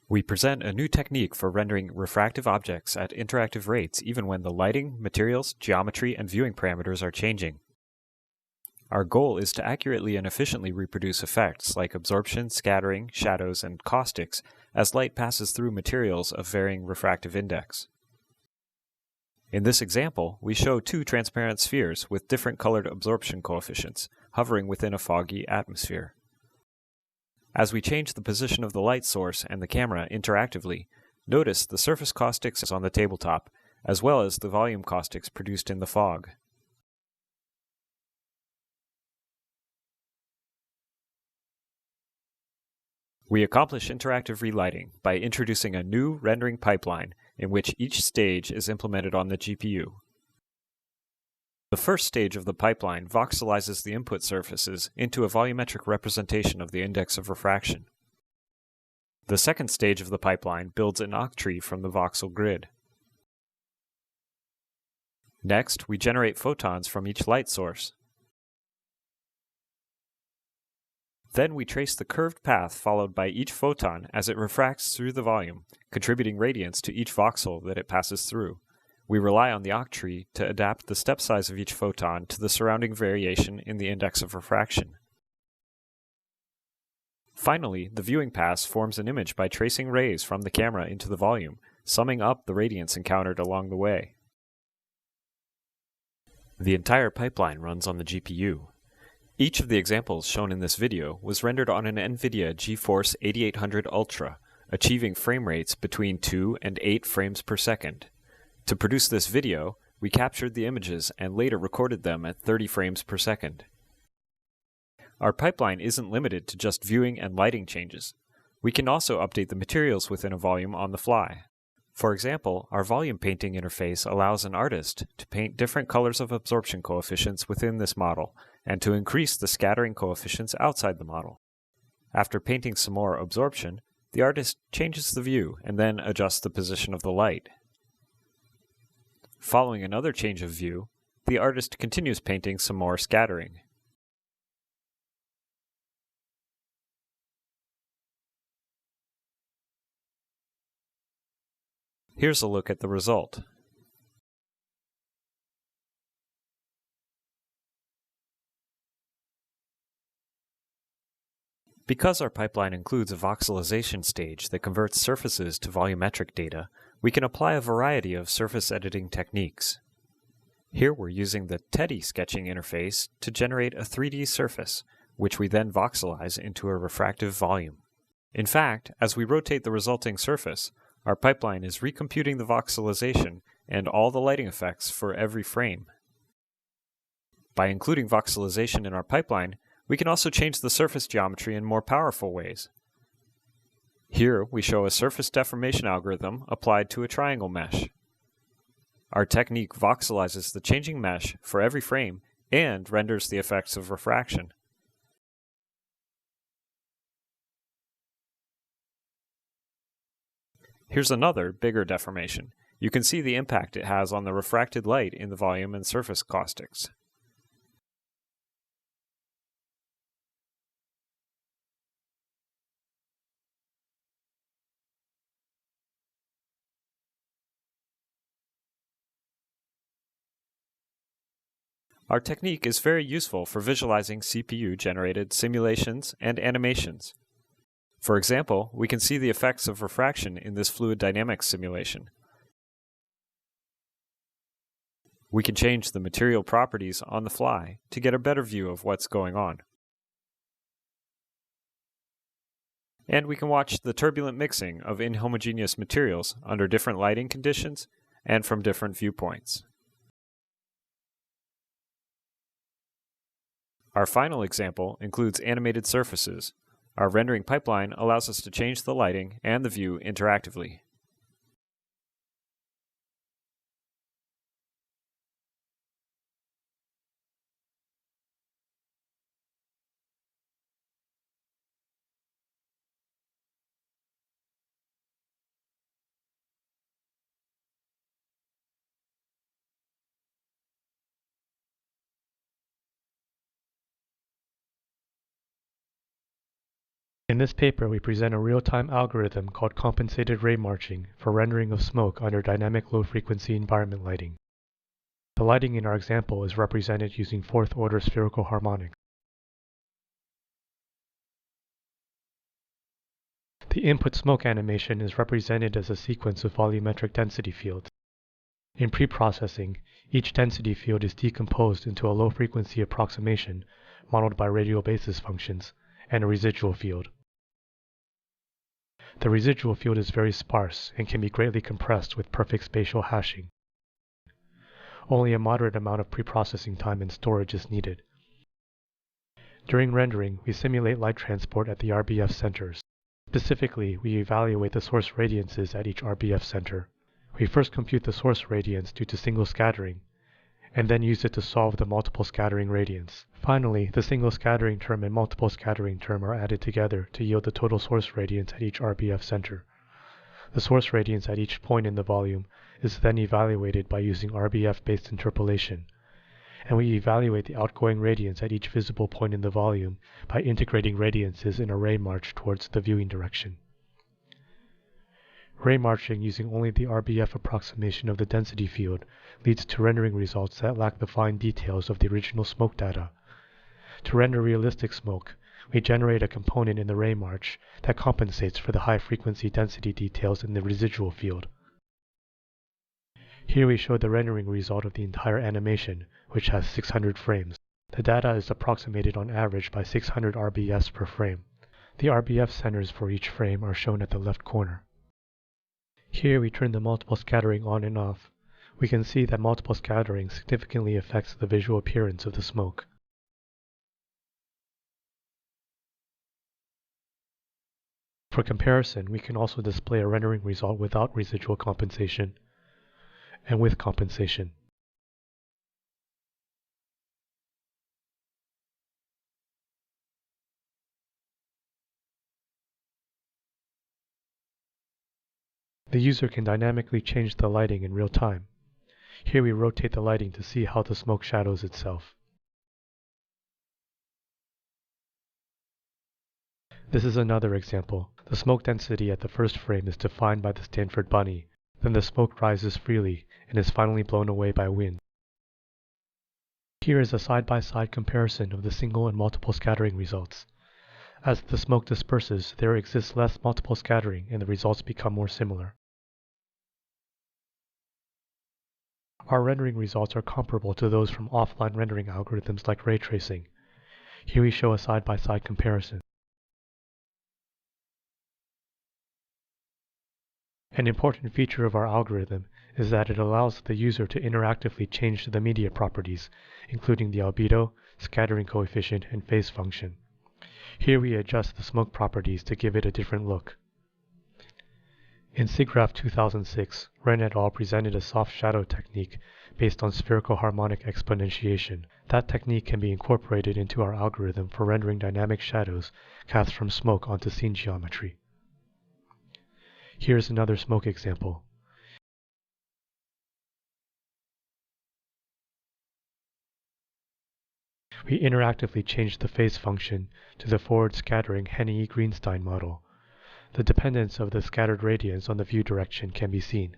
We present a new technique for rendering refractive objects at interactive rates even when the lighting, materials, geometry, and viewing parameters are changing. Our goal is to accurately and efficiently reproduce effects like absorption, scattering, shadows, and caustics as light passes through materials of varying refractive index. In this example, we show two transparent spheres with different colored absorption coefficients hovering within a foggy atmosphere. As we change the position of the light source and the camera interactively, notice the surface caustics on the tabletop, as well as the volume caustics produced in the fog. We accomplish interactive relighting by introducing a new rendering pipeline in which each stage is implemented on the GPU. The first stage of the pipeline voxelizes the input surfaces into a volumetric representation of the index of refraction. The second stage of the pipeline builds an octree from the voxel grid. Next, we generate photons from each light source. Then we trace the curved path followed by each photon as it refracts through the volume, contributing radiance to each voxel that it passes through. We rely on the octree to adapt the step size of each photon to the surrounding variation in the index of refraction. Finally, the viewing pass forms an image by tracing rays from the camera into the volume, summing up the radiance encountered along the way. The entire pipeline runs on the GPU. Each of the examples shown in this video was rendered on an NVIDIA GeForce 8800 Ultra, achieving frame rates between 2 and 8 frames per second. To produce this video, we captured the images and later recorded them at 30 frames per second. Our pipeline isn't limited to just viewing and lighting changes. We can also update the materials within a volume on the fly. For example, our volume painting interface allows an artist to paint different colors of absorption coefficients within this model, and to increase the scattering coefficients outside the model. After painting some more absorption, the artist changes the view and then adjusts the position of the light. Following another change of view, the artist continues painting some more scattering. Here's a look at the result. Because our pipeline includes a voxelization stage that converts surfaces to volumetric data, we can apply a variety of surface editing techniques. Here we're using the Teddy sketching interface to generate a 3D surface, which we then voxelize into a refractive volume. In fact, as we rotate the resulting surface, our pipeline is recomputing the voxelization and all the lighting effects for every frame. By including voxelization in our pipeline, we can also change the surface geometry in more powerful ways. Here we show a surface deformation algorithm applied to a triangle mesh. Our technique voxelizes the changing mesh for every frame and renders the effects of refraction. Here's another, bigger deformation. You can see the impact it has on the refracted light in the volume and surface caustics. Our technique is very useful for visualizing CPU-generated simulations and animations. For example, we can see the effects of refraction in this fluid dynamics simulation. We can change the material properties on the fly to get a better view of what's going on. And we can watch the turbulent mixing of inhomogeneous materials under different lighting conditions and from different viewpoints. Our final example includes animated surfaces. Our rendering pipeline allows us to change the lighting and the view interactively. In this paper, we present a real-time algorithm called compensated ray marching for rendering of smoke under dynamic low-frequency environment lighting. The lighting in our example is represented using fourth-order spherical harmonics. The input smoke animation is represented as a sequence of volumetric density fields. In preprocessing, each density field is decomposed into a low-frequency approximation modeled by radial basis functions and a residual field. The residual field is very sparse and can be greatly compressed with perfect spatial hashing. Only a moderate amount of preprocessing time and storage is needed. During rendering, we simulate light transport at the RBF centers. Specifically, we evaluate the source radiances at each RBF center. We first compute the source radiance due to single scattering, and then use it to solve the multiple scattering radiance. Finally, the single scattering term and multiple scattering term are added together to yield the total source radiance at each RBF center. The source radiance at each point in the volume is then evaluated by using RBF-based interpolation, and we evaluate the outgoing radiance at each visible point in the volume by integrating radiances in a ray march towards the viewing direction. Ray marching using only the RBF approximation of the density field leads to rendering results that lack the fine details of the original smoke data. To render realistic smoke, we generate a component in the ray march that compensates for the high frequency density details in the residual field. Here we show the rendering result of the entire animation, which has 600 frames. The data is approximated on average by 600 RBFs per frame. The RBF centers for each frame are shown at the left corner. Here we turn the multiple scattering on and off. We can see that multiple scattering significantly affects the visual appearance of the smoke. For comparison, we can also display a rendering result without residual compensation and with compensation. The user can dynamically change the lighting in real time. Here we rotate the lighting to see how the smoke shadows itself. This is another example. The smoke density at the first frame is defined by the Stanford bunny. Then the smoke rises freely and is finally blown away by wind. Here is a side-by-side comparison of the single and multiple scattering results. As the smoke disperses, there exists less multiple scattering and the results become more similar. Our rendering results are comparable to those from offline rendering algorithms like ray tracing. Here we show a side-by-side comparison. An important feature of our algorithm is that it allows the user to interactively change the media properties, including the albedo, scattering coefficient, and phase function. Here we adjust the smoke properties to give it a different look. In SIGGRAPH 2006, Ren et al. Presented a soft shadow technique based on spherical harmonic exponentiation. That technique can be incorporated into our algorithm for rendering dynamic shadows cast from smoke onto scene geometry. Here's another smoke example. We interactively change the phase function to the forward scattering Henne-Greenstein model. The dependence of the scattered radiance on the view direction can be seen.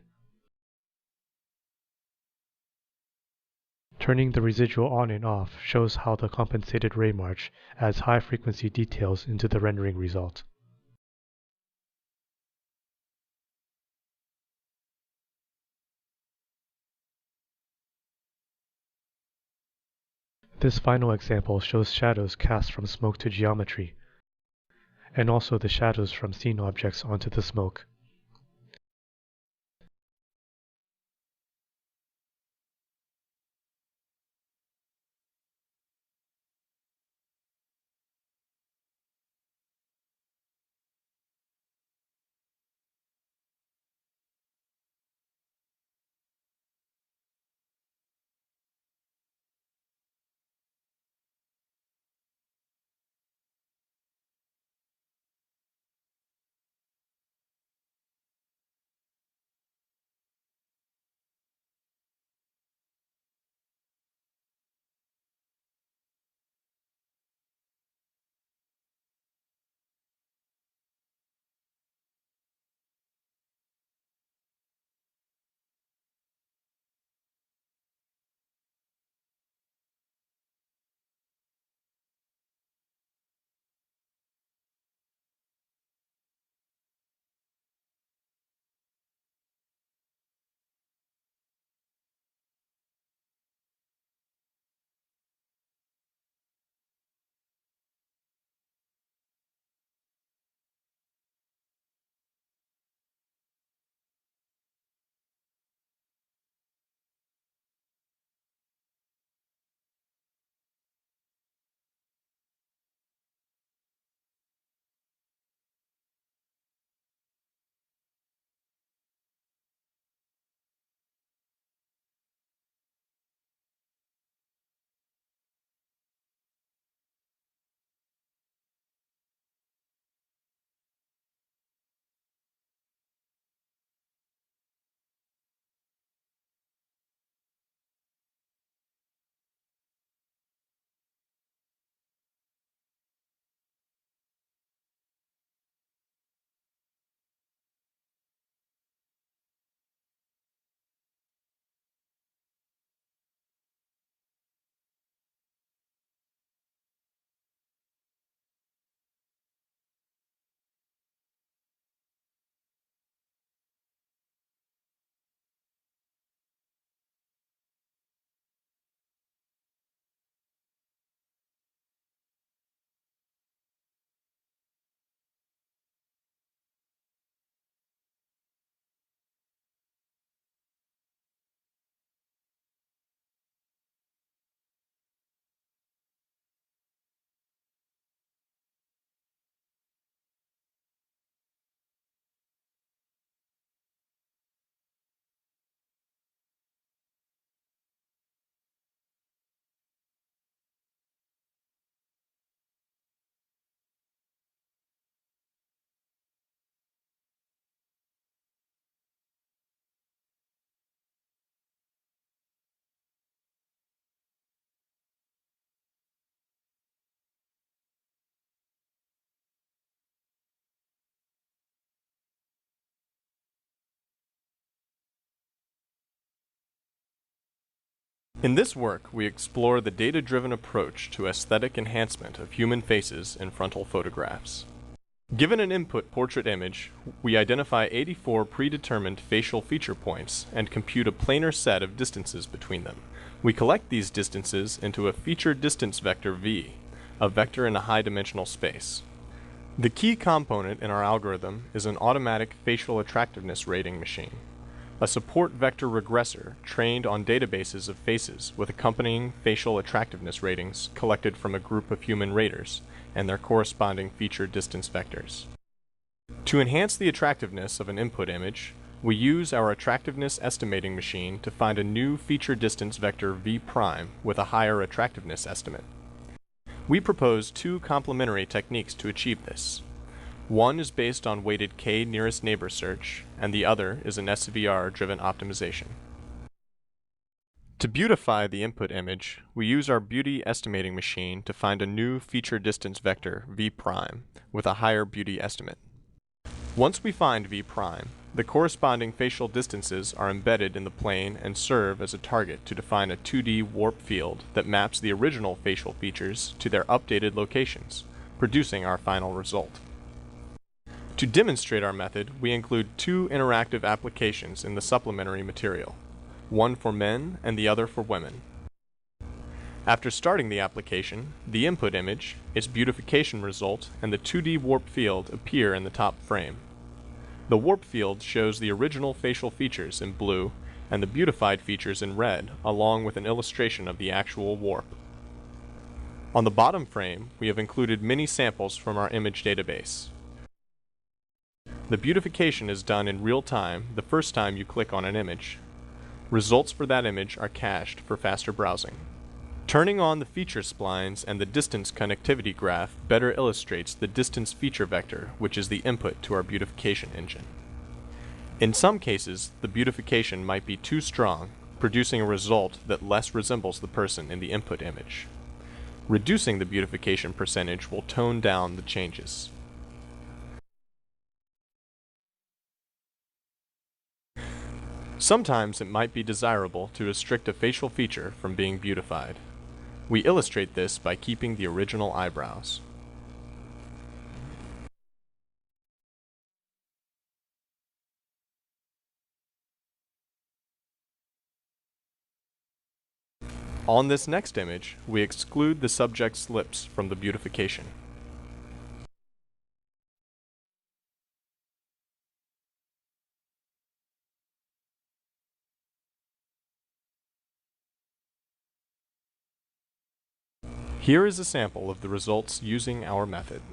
Turning the residual on and off shows how the compensated ray march adds high frequency details into the rendering result. This final example shows shadows cast from smoke to geometry, and also the shadows from scene objects onto the smoke. In this work, we explore the data-driven approach to aesthetic enhancement of human faces in frontal photographs. Given an input portrait image, we identify 84 predetermined facial feature points and compute a planar set of distances between them. We collect these distances into a feature distance vector V, a vector in a high-dimensional space. The key component in our algorithm is an automatic facial attractiveness rating machine, a support vector regressor trained on databases of faces with accompanying facial attractiveness ratings collected from a group of human raters and their corresponding feature distance vectors. To enhance the attractiveness of an input image, we use our attractiveness estimating machine to find a new feature distance vector V' with a higher attractiveness estimate. We propose two complementary techniques to achieve this. One is based on weighted k nearest neighbor search, and the other is an SVR-driven optimization. To beautify the input image, we use our beauty estimating machine to find a new feature distance vector V' with a higher beauty estimate. Once we find V', the corresponding facial distances are embedded in the plane and serve as a target to define a 2D warp field that maps the original facial features to their updated locations, producing our final result. To demonstrate our method, we include two interactive applications in the supplementary material, one for men and the other for women. After starting the application, the input image, its beautification result, and the 2D warp field appear in the top frame. The warp field shows the original facial features in blue and the beautified features in red, along with an illustration of the actual warp. On the bottom frame, we have included many samples from our image database. The beautification is done in real time the first time you click on an image. Results for that image are cached for faster browsing. Turning on the feature splines and the distance connectivity graph better illustrates the distance feature vector, which is the input to our beautification engine. In some cases, the beautification might be too strong, producing a result that less resembles the person in the input image. Reducing the beautification percentage will tone down the changes. Sometimes it might be desirable to restrict a facial feature from being beautified. We illustrate this by keeping the original eyebrows. On this next image, we exclude the subject's lips from the beautification. Here is a sample of the results using our method.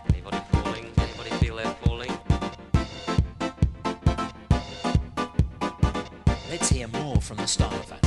Anybody falling? Anybody feel they're falling? Let's hear more from the style fan.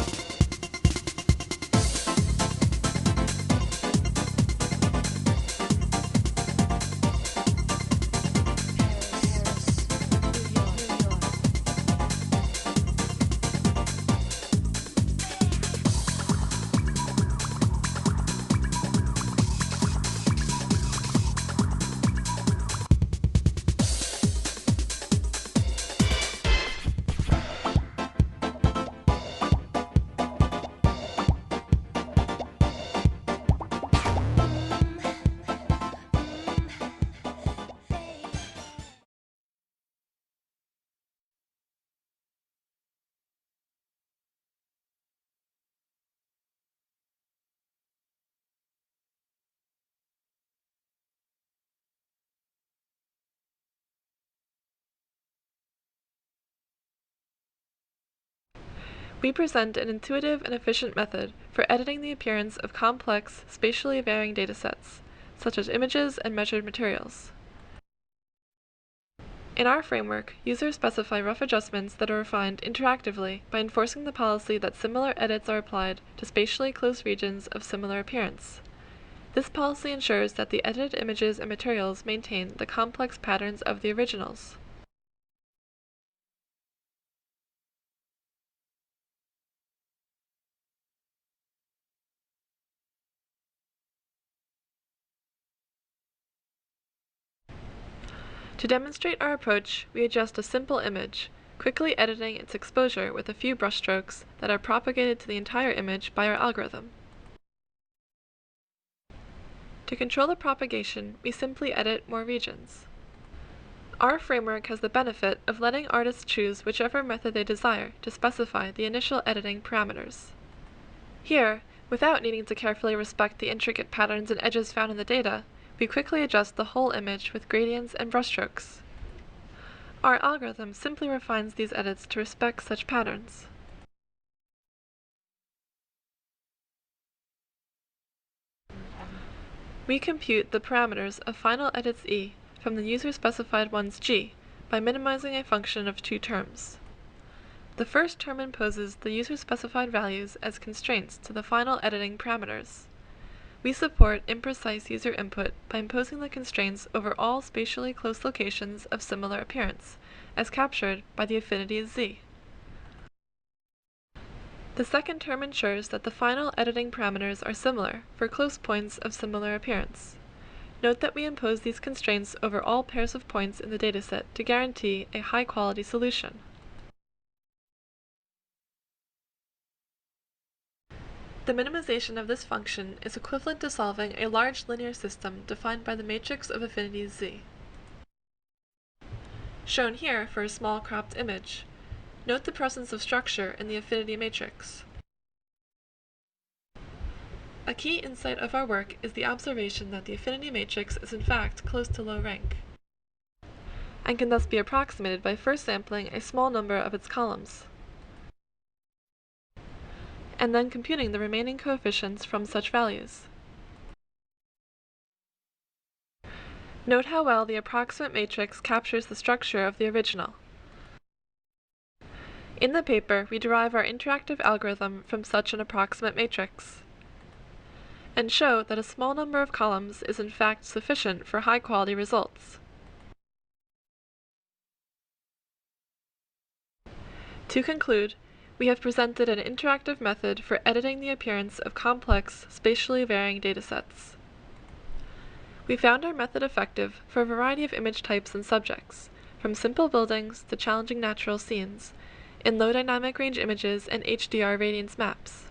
We present an intuitive and efficient method for editing the appearance of complex, spatially varying datasets, such as images and measured materials. In our framework, users specify rough adjustments that are refined interactively by enforcing the policy that similar edits are applied to spatially close regions of similar appearance. This policy ensures that the edited images and materials maintain the complex patterns of the originals. To demonstrate our approach, we adjust a simple image, quickly editing its exposure with a few brushstrokes that are propagated to the entire image by our algorithm. To control the propagation, we simply edit more regions. Our framework has the benefit of letting artists choose whichever method they desire to specify the initial editing parameters. Here, without needing to carefully respect the intricate patterns and edges found in the data, we quickly adjust the whole image with gradients and brushstrokes. Our algorithm simply refines these edits to respect such patterns. We compute the parameters of final edits E from the user-specified ones G by minimizing a function of two terms. The first term imposes the user-specified values as constraints to the final editing parameters. We support imprecise user input by imposing the constraints over all spatially close locations of similar appearance, as captured by the affinities Z. The second term ensures that the final editing parameters are similar for close points of similar appearance. Note that we impose these constraints over all pairs of points in the dataset to guarantee a high-quality solution. The minimization of this function is equivalent to solving a large linear system defined by the matrix of affinities Z. Shown here for a small cropped image, note the presence of structure in the affinity matrix. A key insight of our work is the observation that the affinity matrix is in fact close to low rank, and can thus be approximated by first sampling a small number of its columns, and then computing the remaining coefficients from such values. Note how well the approximate matrix captures the structure of the original. In the paper, we derive our interactive algorithm from such an approximate matrix, and show that a small number of columns is in fact sufficient for high-quality results. To conclude, we have presented an interactive method for editing the appearance of complex, spatially varying datasets. We found our method effective for a variety of image types and subjects, from simple buildings to challenging natural scenes, in low dynamic range images and HDR radiance maps.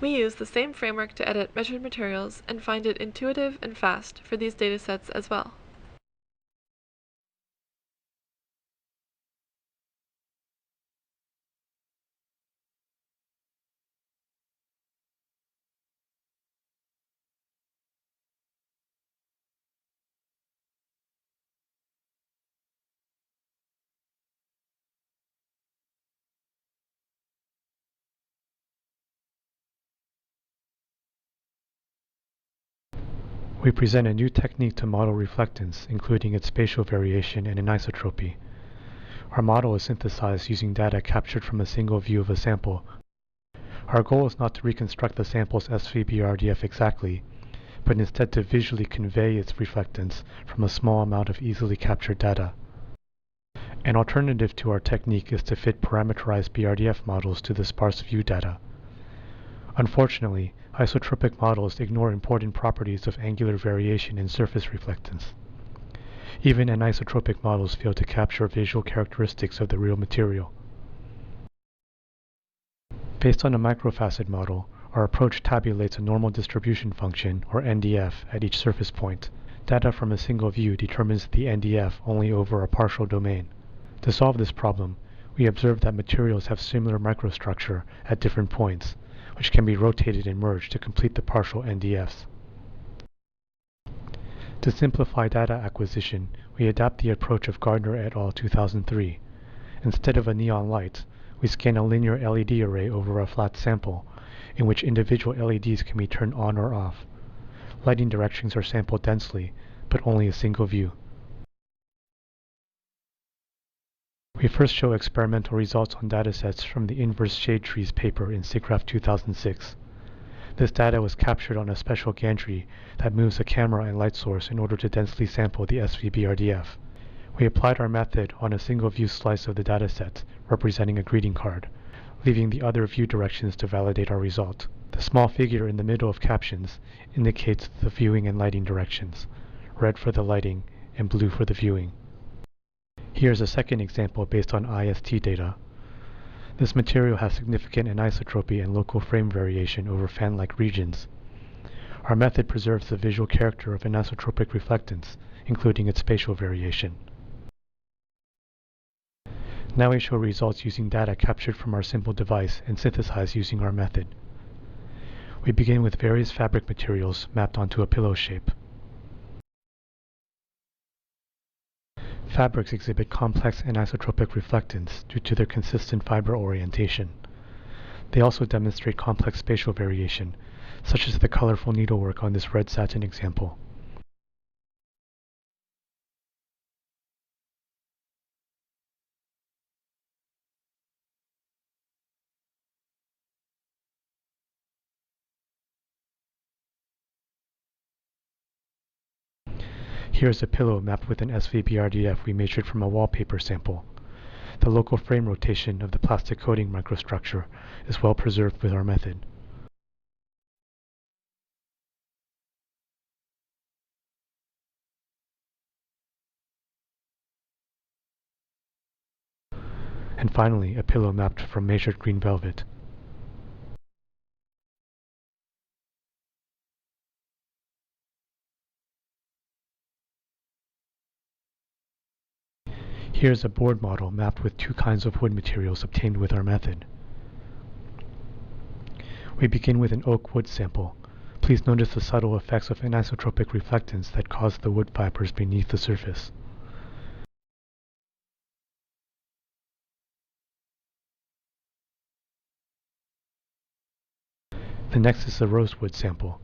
We use the same framework to edit measured materials and find it intuitive and fast for these datasets as well. We present a new technique to model reflectance, including its spatial variation and anisotropy. Our model is synthesized using data captured from a single view of a sample. Our goal is not to reconstruct the sample's SVBRDF exactly, but instead to visually convey its reflectance from a small amount of easily captured data. An alternative to our technique is to fit parameterized BRDF models to the sparse view data. Unfortunately, isotropic models ignore important properties of angular variation and surface reflectance. Even anisotropic models fail to capture visual characteristics of the real material. Based on a microfacet model, our approach tabulates a normal distribution function, or NDF, at each surface point. Data from a single view determines the NDF only over a partial domain. To solve this problem, we observe that materials have similar microstructure at different points, which can be rotated and merged to complete the partial NDFs. To simplify data acquisition, we adapt the approach of Gardner et al. 2003. Instead of a neon light, we scan a linear LED array over a flat sample, in which individual LEDs can be turned on or off. Lighting directions are sampled densely, but only a single view. We first show experimental results on datasets from the inverse shade trees paper in SIGGRAPH 2006. This data was captured on a special gantry that moves a camera and light source in order to densely sample the SVBRDF. We applied our method on a single view slice of the dataset, representing a greeting card, leaving the other view directions to validate our result. The small figure in the middle of captions indicates the viewing and lighting directions, red for the lighting and blue for the viewing. Here's a second example based on IST data. This material has significant anisotropy and local frame variation over fan-like regions. Our method preserves the visual character of anisotropic reflectance, including its spatial variation. Now we show results using data captured from our simple device and synthesized using our method. We begin with various fabric materials mapped onto a pillow shape. Fabrics exhibit complex anisotropic reflectance due to their consistent fiber orientation. They also demonstrate complex spatial variation, such as the colorful needlework on this red satin example. Here's a pillow mapped with an SVBRDF we measured from a wallpaper sample. The local frame rotation of the plastic coating microstructure is well preserved with our method. And finally, a pillow mapped from measured green velvet. Here's a board model mapped with two kinds of wood materials obtained with our method. We begin with an oak wood sample. Please notice the subtle effects of anisotropic reflectance that cause the wood fibers beneath the surface. The next is a rosewood sample.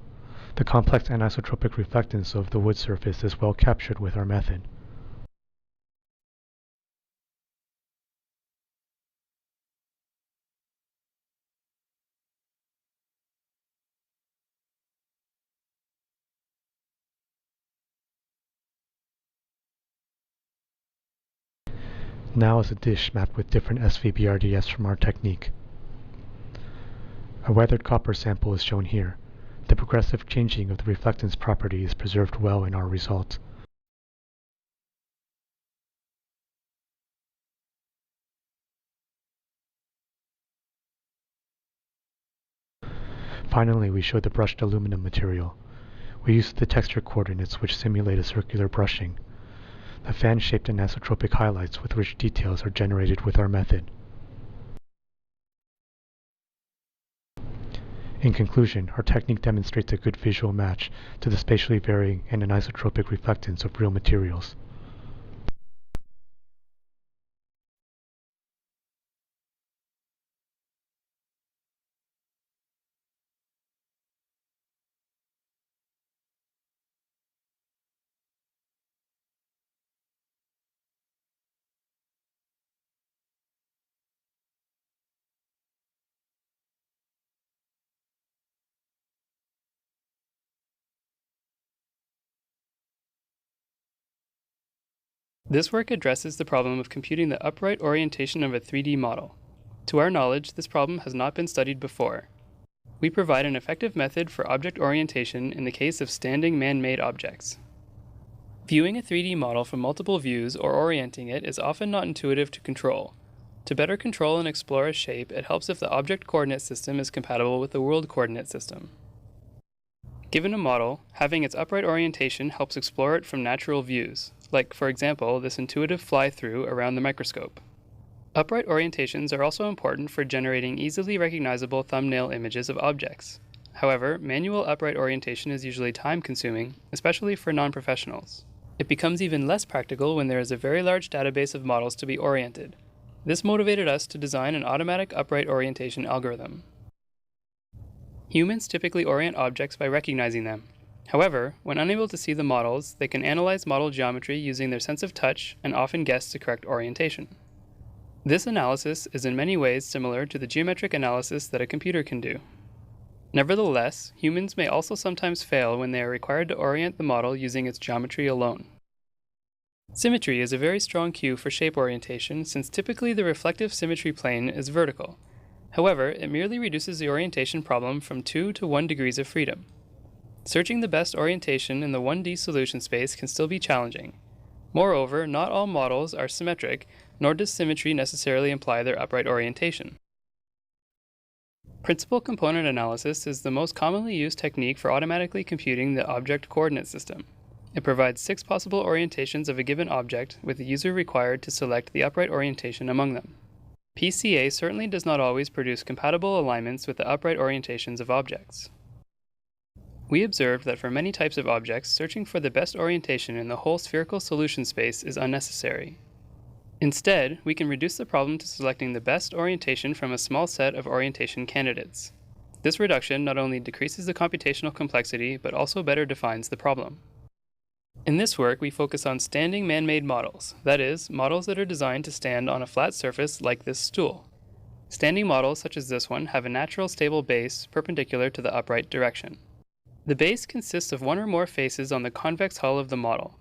The complex anisotropic reflectance of the wood surface is well captured with our method. Now is a dish mapped with different SVBRDFs from our technique. A weathered copper sample is shown here. The progressive changing of the reflectance property is preserved well in our result. Finally, we show the brushed aluminum material. We use the texture coordinates which simulate a circular brushing. The fan-shaped anisotropic highlights with rich details are generated with our method. In conclusion, our technique demonstrates a good visual match to the spatially varying and anisotropic reflectance of real materials. This work addresses the problem of computing the upright orientation of a 3D model. To our knowledge, this problem has not been studied before. We provide an effective method for object orientation in the case of standing man-made objects. Viewing a 3D model from multiple views or orienting it is often not intuitive to control. To better control and explore a shape, it helps if the object coordinate system is compatible with the world coordinate system. Given a model, having its upright orientation helps explore it from natural views, like, for example, this intuitive fly-through around the microscope. Upright orientations are also important for generating easily recognizable thumbnail images of objects. However, manual upright orientation is usually time-consuming, especially for non-professionals. It becomes even less practical when there is a very large database of models to be oriented. This motivated us to design an automatic upright orientation algorithm. Humans typically orient objects by recognizing them. However, when unable to see the models, they can analyze model geometry using their sense of touch and often guess the correct orientation. This analysis is in many ways similar to the geometric analysis that a computer can do. Nevertheless, humans may also sometimes fail when they are required to orient the model using its geometry alone. Symmetry is a very strong cue for shape orientation since typically the reflective symmetry plane is vertical. However, it merely reduces the orientation problem from 2 to 1 degrees of freedom. Searching the best orientation in the 1D solution space can still be challenging. Moreover, not all models are symmetric, nor does symmetry necessarily imply their upright orientation. Principal component analysis is the most commonly used technique for automatically computing the object coordinate system. It provides 6 possible orientations of a given object, with the user required to select the upright orientation among them. PCA certainly does not always produce compatible alignments with the upright orientations of objects. We observed that for many types of objects, searching for the best orientation in the whole spherical solution space is unnecessary. Instead, we can reduce the problem to selecting the best orientation from a small set of orientation candidates. This reduction not only decreases the computational complexity, but also better defines the problem. In this work, we focus on standing man-made models, that is, models that are designed to stand on a flat surface like this stool. Standing models such as this one have a natural stable base perpendicular to the upright direction. The base consists of one or more faces on the convex hull of the model.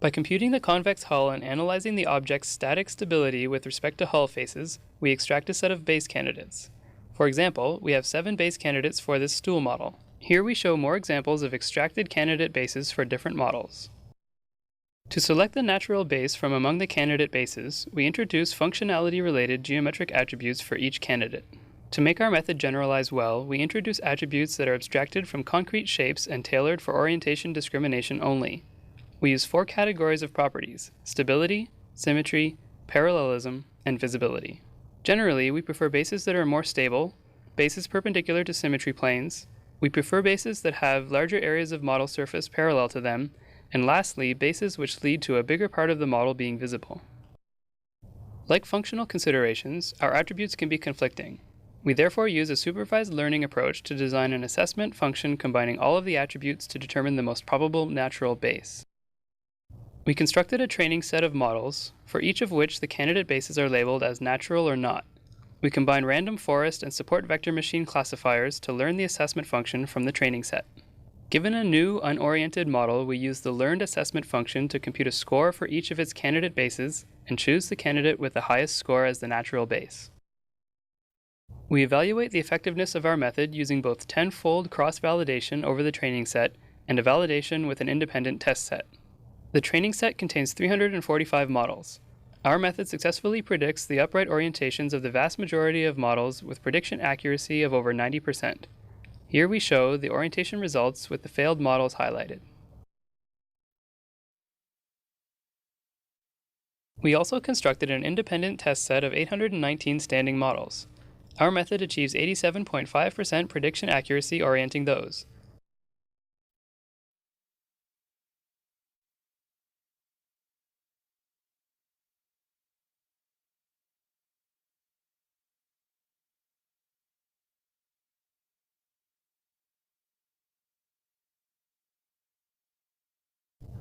By computing the convex hull and analyzing the object's static stability with respect to hull faces, we extract a set of base candidates. For example, we have 7 base candidates for this stool model. Here we show more examples of extracted candidate bases for different models. To select the natural base from among the candidate bases, we introduce functionality-related geometric attributes for each candidate. To make our method generalize well, we introduce attributes that are abstracted from concrete shapes and tailored for orientation discrimination only. We use 4 categories of properties: stability, symmetry, parallelism, and visibility. Generally, we prefer bases that are more stable, bases perpendicular to symmetry planes. We prefer bases that have larger areas of model surface parallel to them, and lastly, bases which lead to a bigger part of the model being visible. Like functional considerations, our attributes can be conflicting. We therefore use a supervised learning approach to design an assessment function combining all of the attributes to determine the most probable natural base. We constructed a training set of models, for each of which the candidate bases are labeled as natural or not. We combine random forest and support vector machine classifiers to learn the assessment function from the training set. Given a new, unoriented model, we use the learned assessment function to compute a score for each of its candidate bases and choose the candidate with the highest score as the natural base. We evaluate the effectiveness of our method using both 10-fold cross-validation over the training set and a validation with an independent test set. The training set contains 345 models. Our method successfully predicts the upright orientations of the vast majority of models with prediction accuracy of over 90%. Here we show the orientation results with the failed models highlighted. We also constructed an independent test set of 819 standing models. Our method achieves 87.5% prediction accuracy orienting those.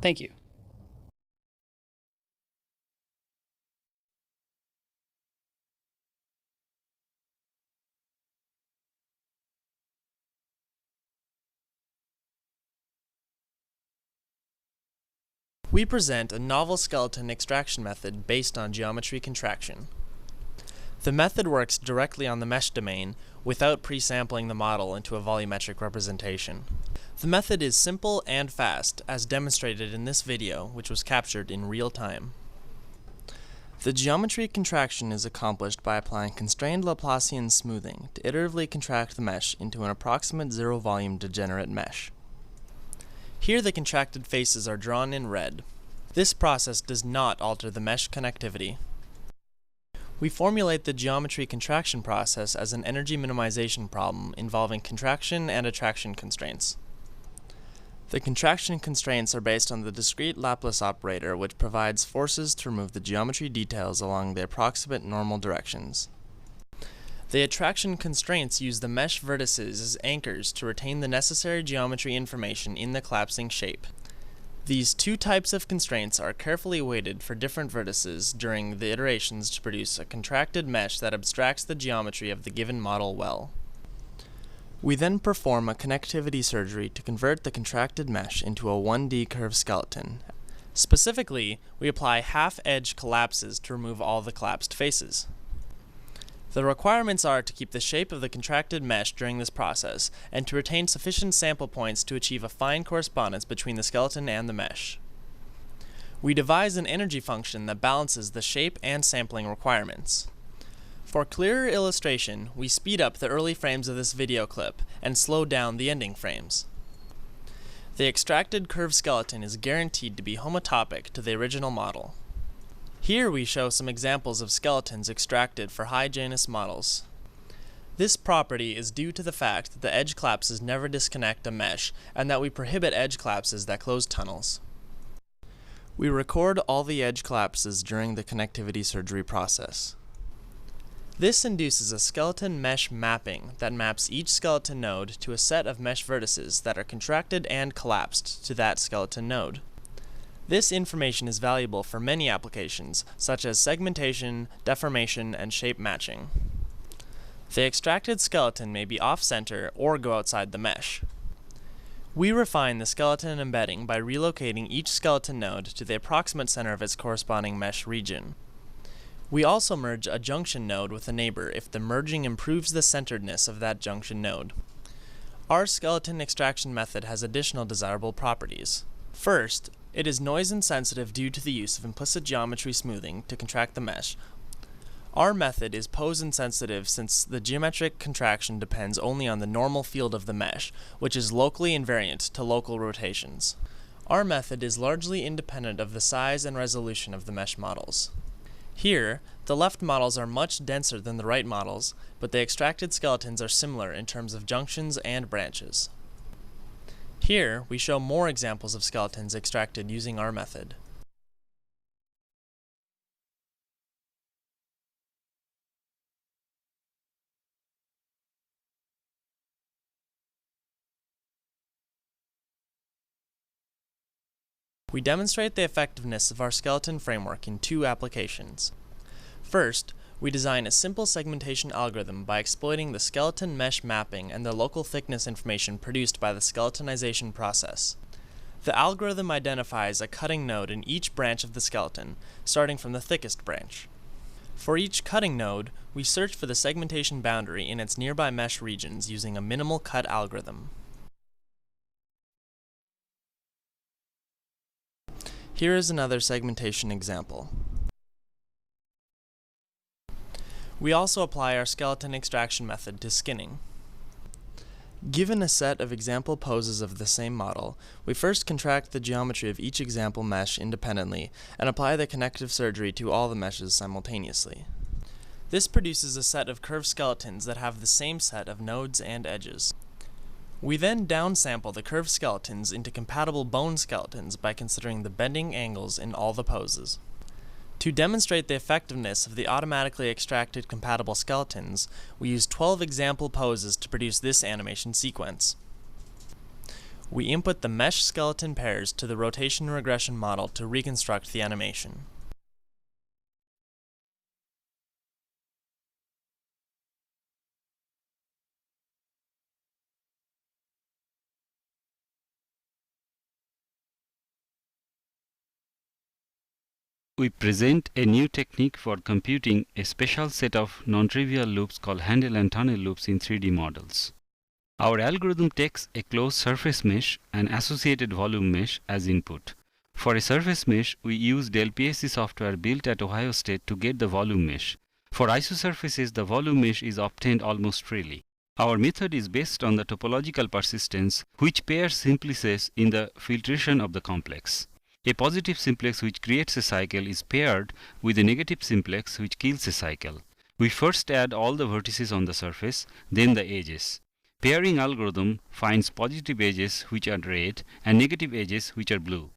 Thank you. We present a novel skeleton extraction method based on geometry contraction. The method works directly on the mesh domain without pre-sampling the model into a volumetric representation. The method is simple and fast, as demonstrated in this video, which was captured in real time. The geometry contraction is accomplished by applying constrained Laplacian smoothing to iteratively contract the mesh into an approximate zero-volume degenerate mesh. Here the contracted faces are drawn in red. This process does not alter the mesh connectivity. We formulate the geometry contraction process as an energy minimization problem involving contraction and attraction constraints. The contraction constraints are based on the discrete Laplace operator, which provides forces to remove the geometry details along the approximate normal directions. The attraction constraints use the mesh vertices as anchors to retain the necessary geometry information in the collapsing shape. These two types of constraints are carefully weighted for different vertices during the iterations to produce a contracted mesh that abstracts the geometry of the given model well. We then perform a connectivity surgery to convert the contracted mesh into a 1D curved skeleton. Specifically, we apply half-edge collapses to remove all the collapsed faces. The requirements are to keep the shape of the contracted mesh during this process, and to retain sufficient sample points to achieve a fine correspondence between the skeleton and the mesh. We devise an energy function that balances the shape and sampling requirements. For clearer illustration, we speed up the early frames of this video clip and slow down the ending frames. The extracted curved skeleton is guaranteed to be homotopic to the original model. Here we show some examples of skeletons extracted for high Janus models. This property is due to the fact that the edge collapses never disconnect a mesh, and that we prohibit edge collapses that close tunnels. We record all the edge collapses during the connectivity surgery process. This induces a skeleton mesh mapping that maps each skeleton node to a set of mesh vertices that are contracted and collapsed to that skeleton node. This information is valuable for many applications, such as segmentation, deformation, and shape matching. The extracted skeleton may be off-center or go outside the mesh. We refine the skeleton embedding by relocating each skeleton node to the approximate center of its corresponding mesh region. We also merge a junction node with a neighbor if the merging improves the centeredness of that junction node. Our skeleton extraction method has additional desirable properties. First, it is noise insensitive due to the use of implicit geometry smoothing to contract the mesh. Our method is pose insensitive since the geometric contraction depends only on the normal field of the mesh, which is locally invariant to local rotations. Our method is largely independent of the size and resolution of the mesh models. Here, the left models are much denser than the right models, but the extracted skeletons are similar in terms of junctions and branches. Here, we show more examples of skeletons extracted using our method. We demonstrate the effectiveness of our skeleton framework in two applications. First, we design a simple segmentation algorithm by exploiting the skeleton mesh mapping and the local thickness information produced by the skeletonization process. The algorithm identifies a cutting node in each branch of the skeleton, starting from the thickest branch. For each cutting node, we search for the segmentation boundary in its nearby mesh regions using a minimal cut algorithm. Here is another segmentation example. We also apply our skeleton extraction method to skinning. Given a set of example poses of the same model, we first contract the geometry of each example mesh independently and apply the connective surgery to all the meshes simultaneously. This produces a set of curved skeletons that have the same set of nodes and edges. We then downsample the curved skeletons into compatible bone skeletons by considering the bending angles in all the poses. To demonstrate the effectiveness of the automatically extracted compatible skeletons, we use 12 example poses to produce this animation sequence. We input the mesh skeleton pairs to the rotation regression model to reconstruct the animation. We present a new technique for computing a special set of non-trivial loops called handle and tunnel loops in 3D models. Our algorithm takes a closed surface mesh and associated volume mesh as input. For a surface mesh, we use DelPSC software built at Ohio State to get the volume mesh. For isosurfaces, the volume mesh is obtained almost freely. Our method is based on the topological persistence, which pairs simplices in the filtration of the complex. A positive simplex which creates a cycle is paired with a negative simplex which kills a cycle. We first add all the vertices on the surface, then the edges. Pairing algorithm finds positive edges which are red and negative edges which are blue.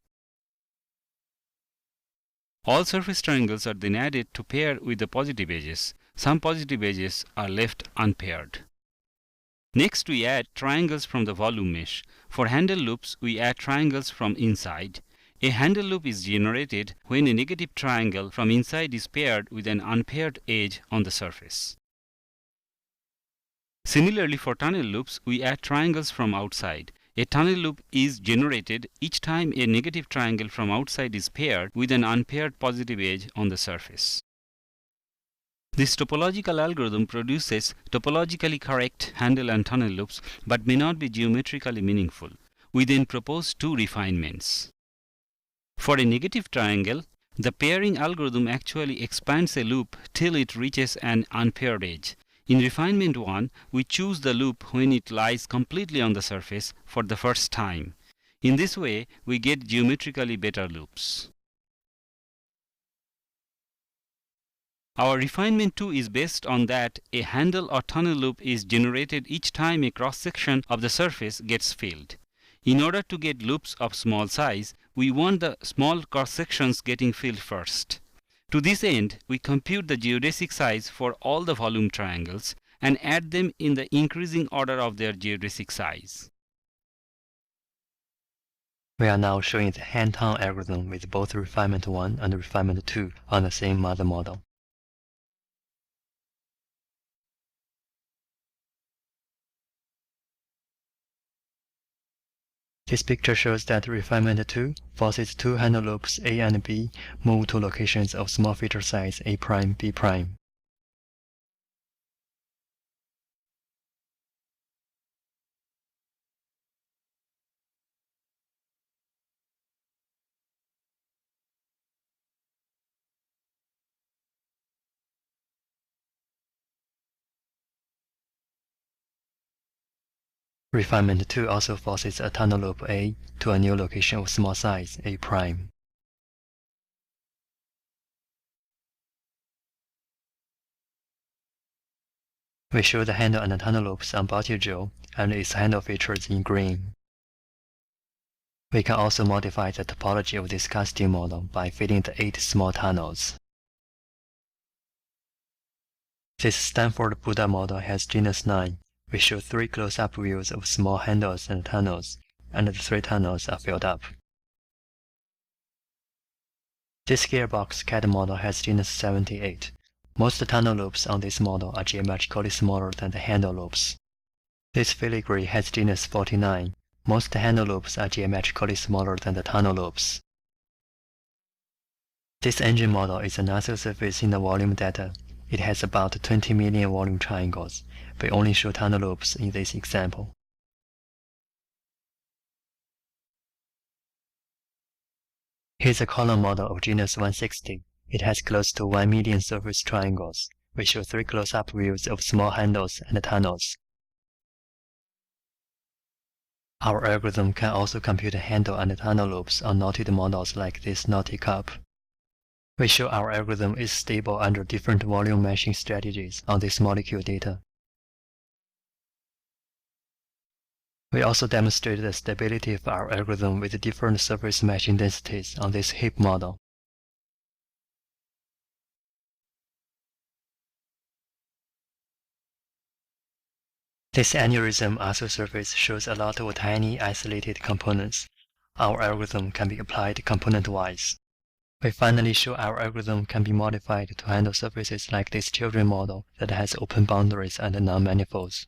All surface triangles are then added to pair with the positive edges. Some positive edges are left unpaired. Next, we add triangles from the volume mesh. For handle loops, we add triangles from inside. A handle loop is generated when a negative triangle from inside is paired with an unpaired edge on the surface. Similarly, for tunnel loops, we add triangles from outside. A tunnel loop is generated each time a negative triangle from outside is paired with an unpaired positive edge on the surface. This topological algorithm produces topologically correct handle and tunnel loops but may not be geometrically meaningful. We then propose two refinements. For a negative triangle, the pairing algorithm actually expands a loop till it reaches an unpaired edge. In refinement 1, we choose the loop when it lies completely on the surface for the first time. In this way, we get geometrically better loops. Our refinement 2 is based on that a handle or tunnel loop is generated each time a cross-section of the surface gets filled. In order to get loops of small size, we want the small cross-sections getting filled first. To this end, we compute the geodesic size for all the volume triangles and add them in the increasing order of their geodesic size. We are now showing the hand-tunnel algorithm with both refinement 1 and refinement 2 on the same mother model. This picture shows that refinement 2 forces two handle loops A and B move to locations of small feature size A', B'. Refinement 2 also forces a tunnel loop A to a new location of small size A'. We show the handle and the tunnel loops on Bottigeau and its handle features in green. We can also modify the topology of this casting model by filling the 8 small tunnels. This Stanford Buddha model has genus 9. We show 3 close-up views of small handles and tunnels, and the 3 tunnels are filled up. This gearbox CAD model has genus 78. Most tunnel loops on this model are geometrically smaller than the handle loops. This filigree has genus 49. Most handle loops are geometrically smaller than the tunnel loops. This engine model is a NASA surface in the volume data. It has about 20 million volume triangles. We only show tunnel loops in this example. Here's a column model of genus 160. It has close to 1 million surface triangles. We show 3 close-up views of small handles and tunnels. Our algorithm can also compute handle and tunnel loops on knotted models like this knotty cup. We show our algorithm is stable under different volume meshing strategies on this molecule data. We also demonstrate the stability of our algorithm with different surface meshing densities on this heap model. This aneurysm also surface shows a lot of tiny isolated components. Our algorithm can be applied component-wise. We finally show our algorithm can be modified to handle surfaces like this children model that has open boundaries and non-manifolds.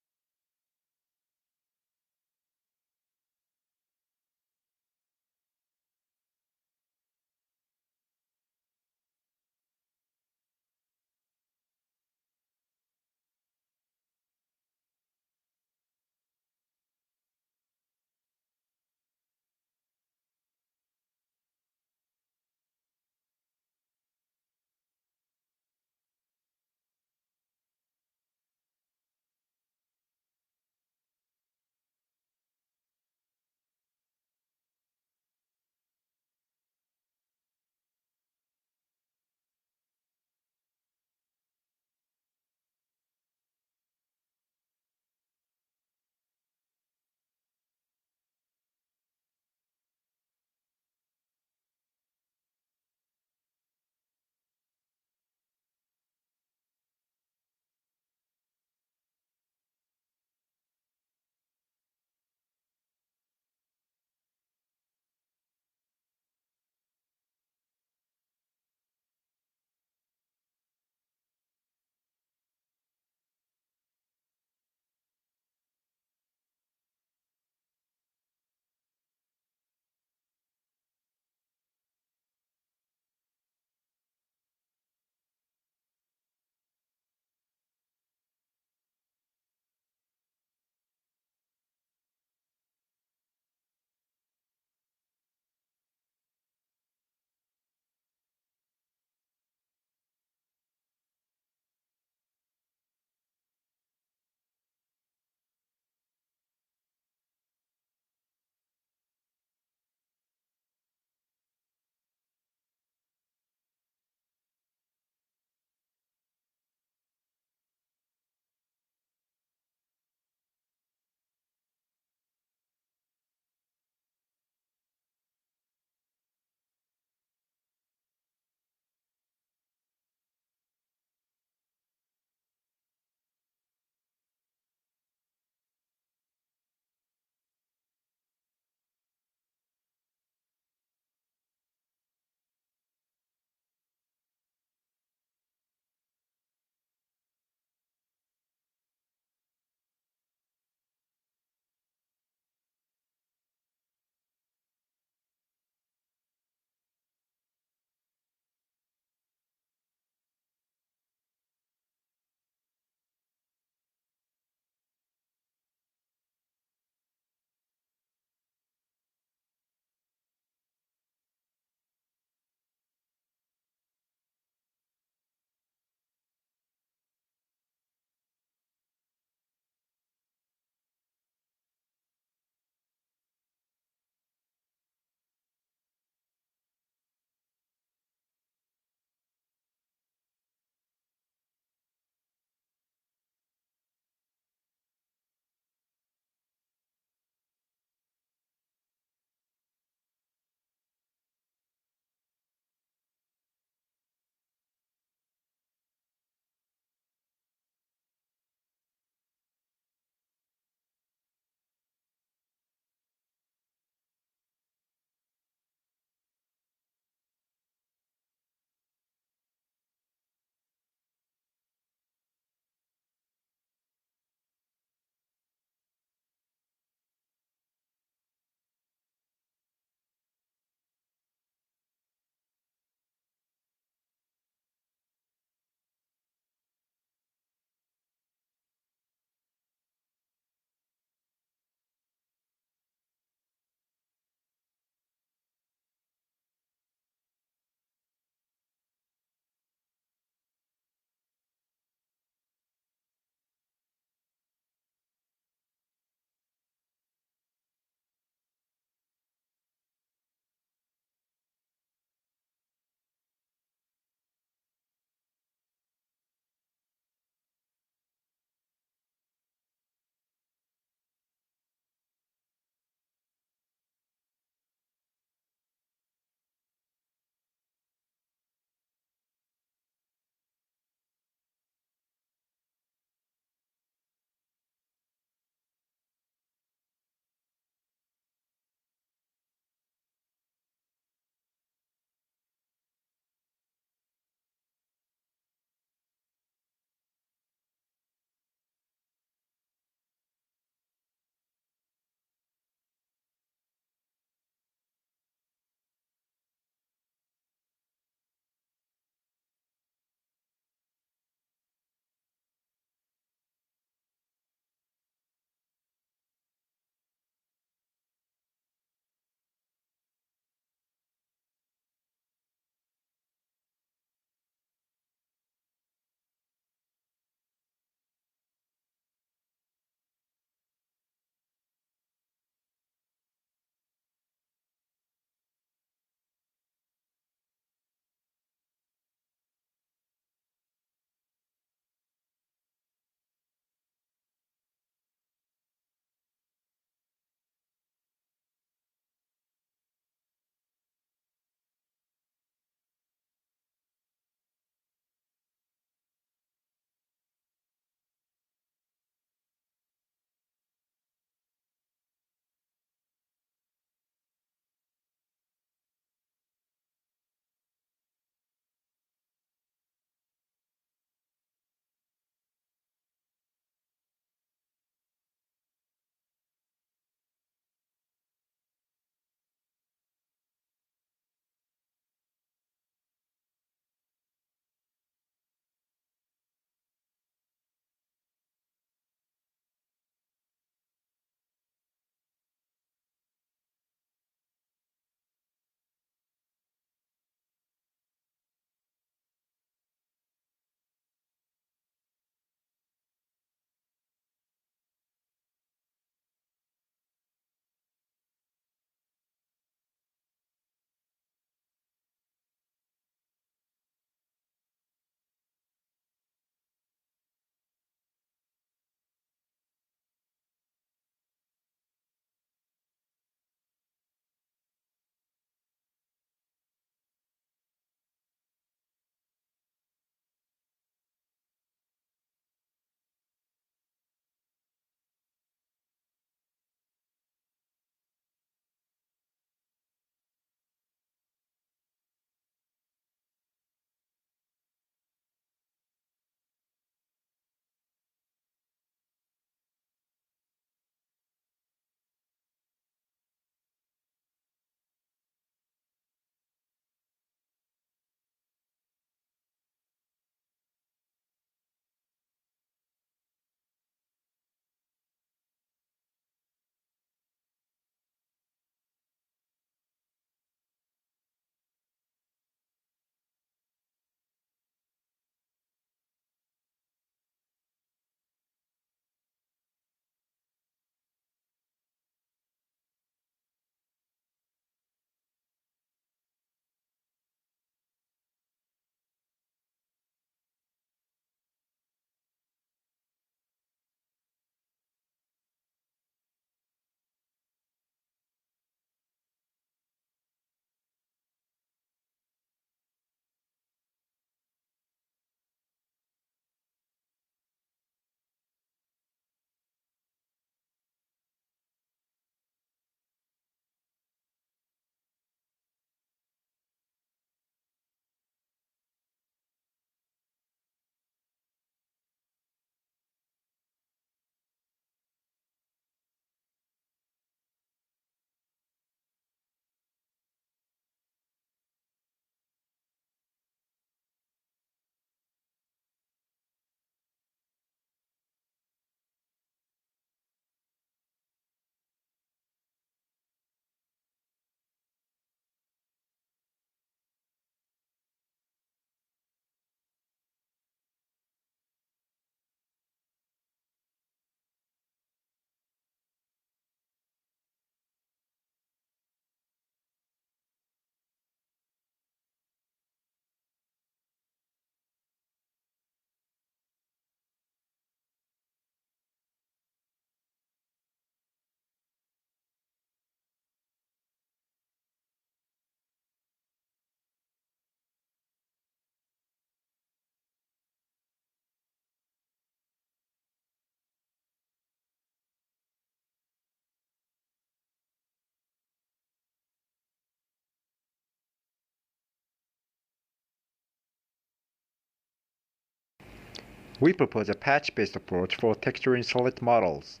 We propose a patch-based approach for texturing solid models.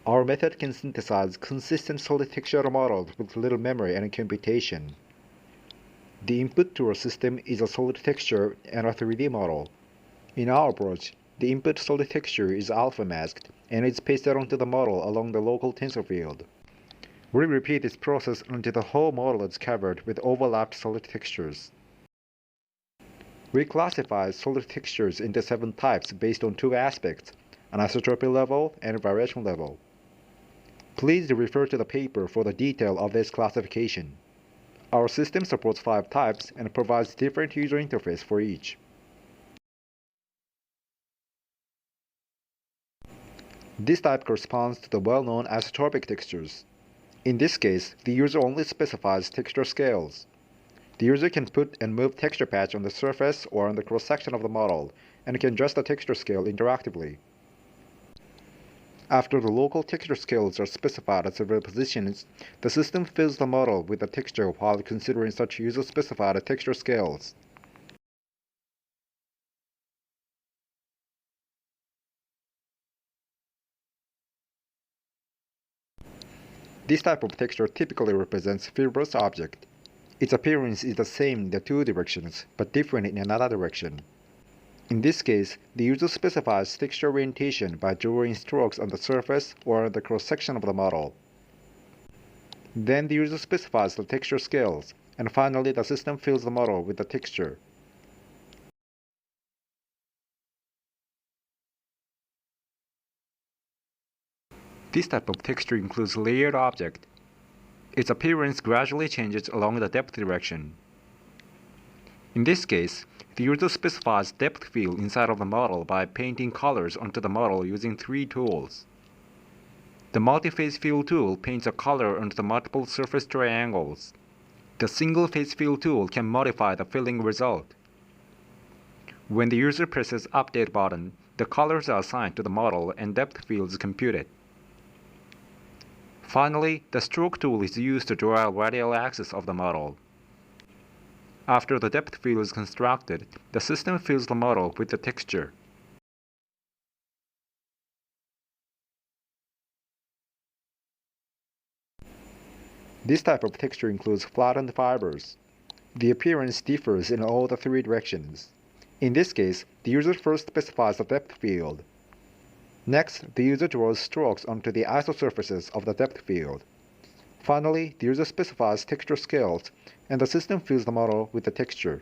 Our method can synthesize consistent solid texture models with little memory and computation. The input to our system is a solid texture and a 3D model. In our approach, the input solid texture is alpha masked and is pasted onto the model along the local tensor field. We repeat this process until the whole model is covered with overlapped solid textures. We classify solid textures into 7 types based on 2 aspects, anisotropy level and variation level. Please refer to the paper for the detail of this classification. Our system supports 5 types and provides different user interface for each. This type corresponds to the well-known isotropic textures. In this case, the user only specifies texture scales. The user can put and move texture patch on the surface or on the cross-section of the model, and can adjust the texture scale interactively. After the local texture scales are specified at several positions, the system fills the model with the texture while considering such user-specified texture scales. This type of texture typically represents fibrous object. Its appearance is the same in the 2 directions, but different in another direction. In this case, the user specifies texture orientation by drawing strokes on the surface or on the cross-section of the model. Then the user specifies the texture scales, and finally the system fills the model with the texture. This type of texture includes layered object. Its appearance gradually changes along the depth direction. In this case, the user specifies depth field inside of the model by painting colors onto the model using 3 tools. The multi-phase fill tool paints a color onto the multiple surface triangles. The single-phase fill tool can modify the filling result. When the user presses Update button, the colors are assigned to the model and depth fields computed. Finally, the stroke tool is used to draw a radial axis of the model. After the depth field is constructed, the system fills the model with the texture. This type of texture includes flattened fibers. The appearance differs in all the 3 directions. In this case, the user first specifies the depth field. Next, the user draws strokes onto the isosurfaces of the depth field. Finally, the user specifies texture scales, and the system fills the model with the texture.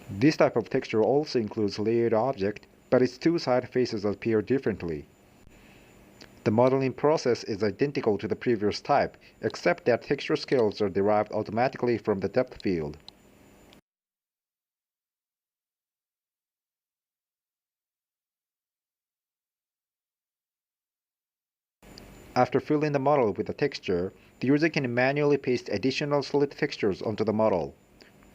This type of texture also includes layered object, but its 2 side faces appear differently. The modeling process is identical to the previous type, except that texture scales are derived automatically from the depth field. After filling the model with the texture, the user can manually paste additional solid textures onto the model.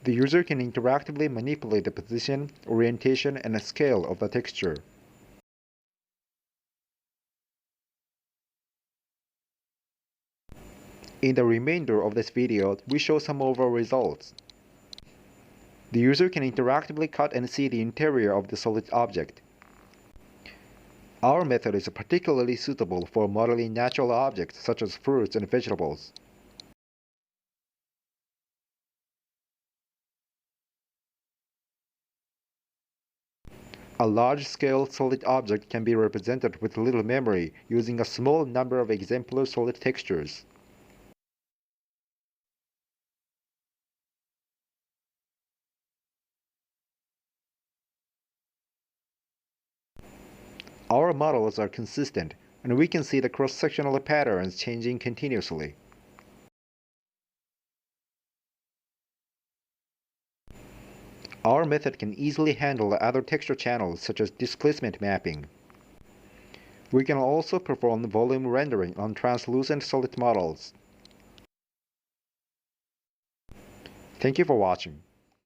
The user can interactively manipulate the position, orientation, and scale of the texture. In the remainder of this video, we show some of our results. The user can interactively cut and see the interior of the solid object. Our method is particularly suitable for modeling natural objects such as fruits and vegetables. A large-scale solid object can be represented with little memory using a small number of exemplar solid textures. Our models are consistent, and we can see the cross-sectional patterns changing continuously. Our method can easily handle other texture channels such as displacement mapping. We can also perform volume rendering on translucent solid models. Thank you for watching.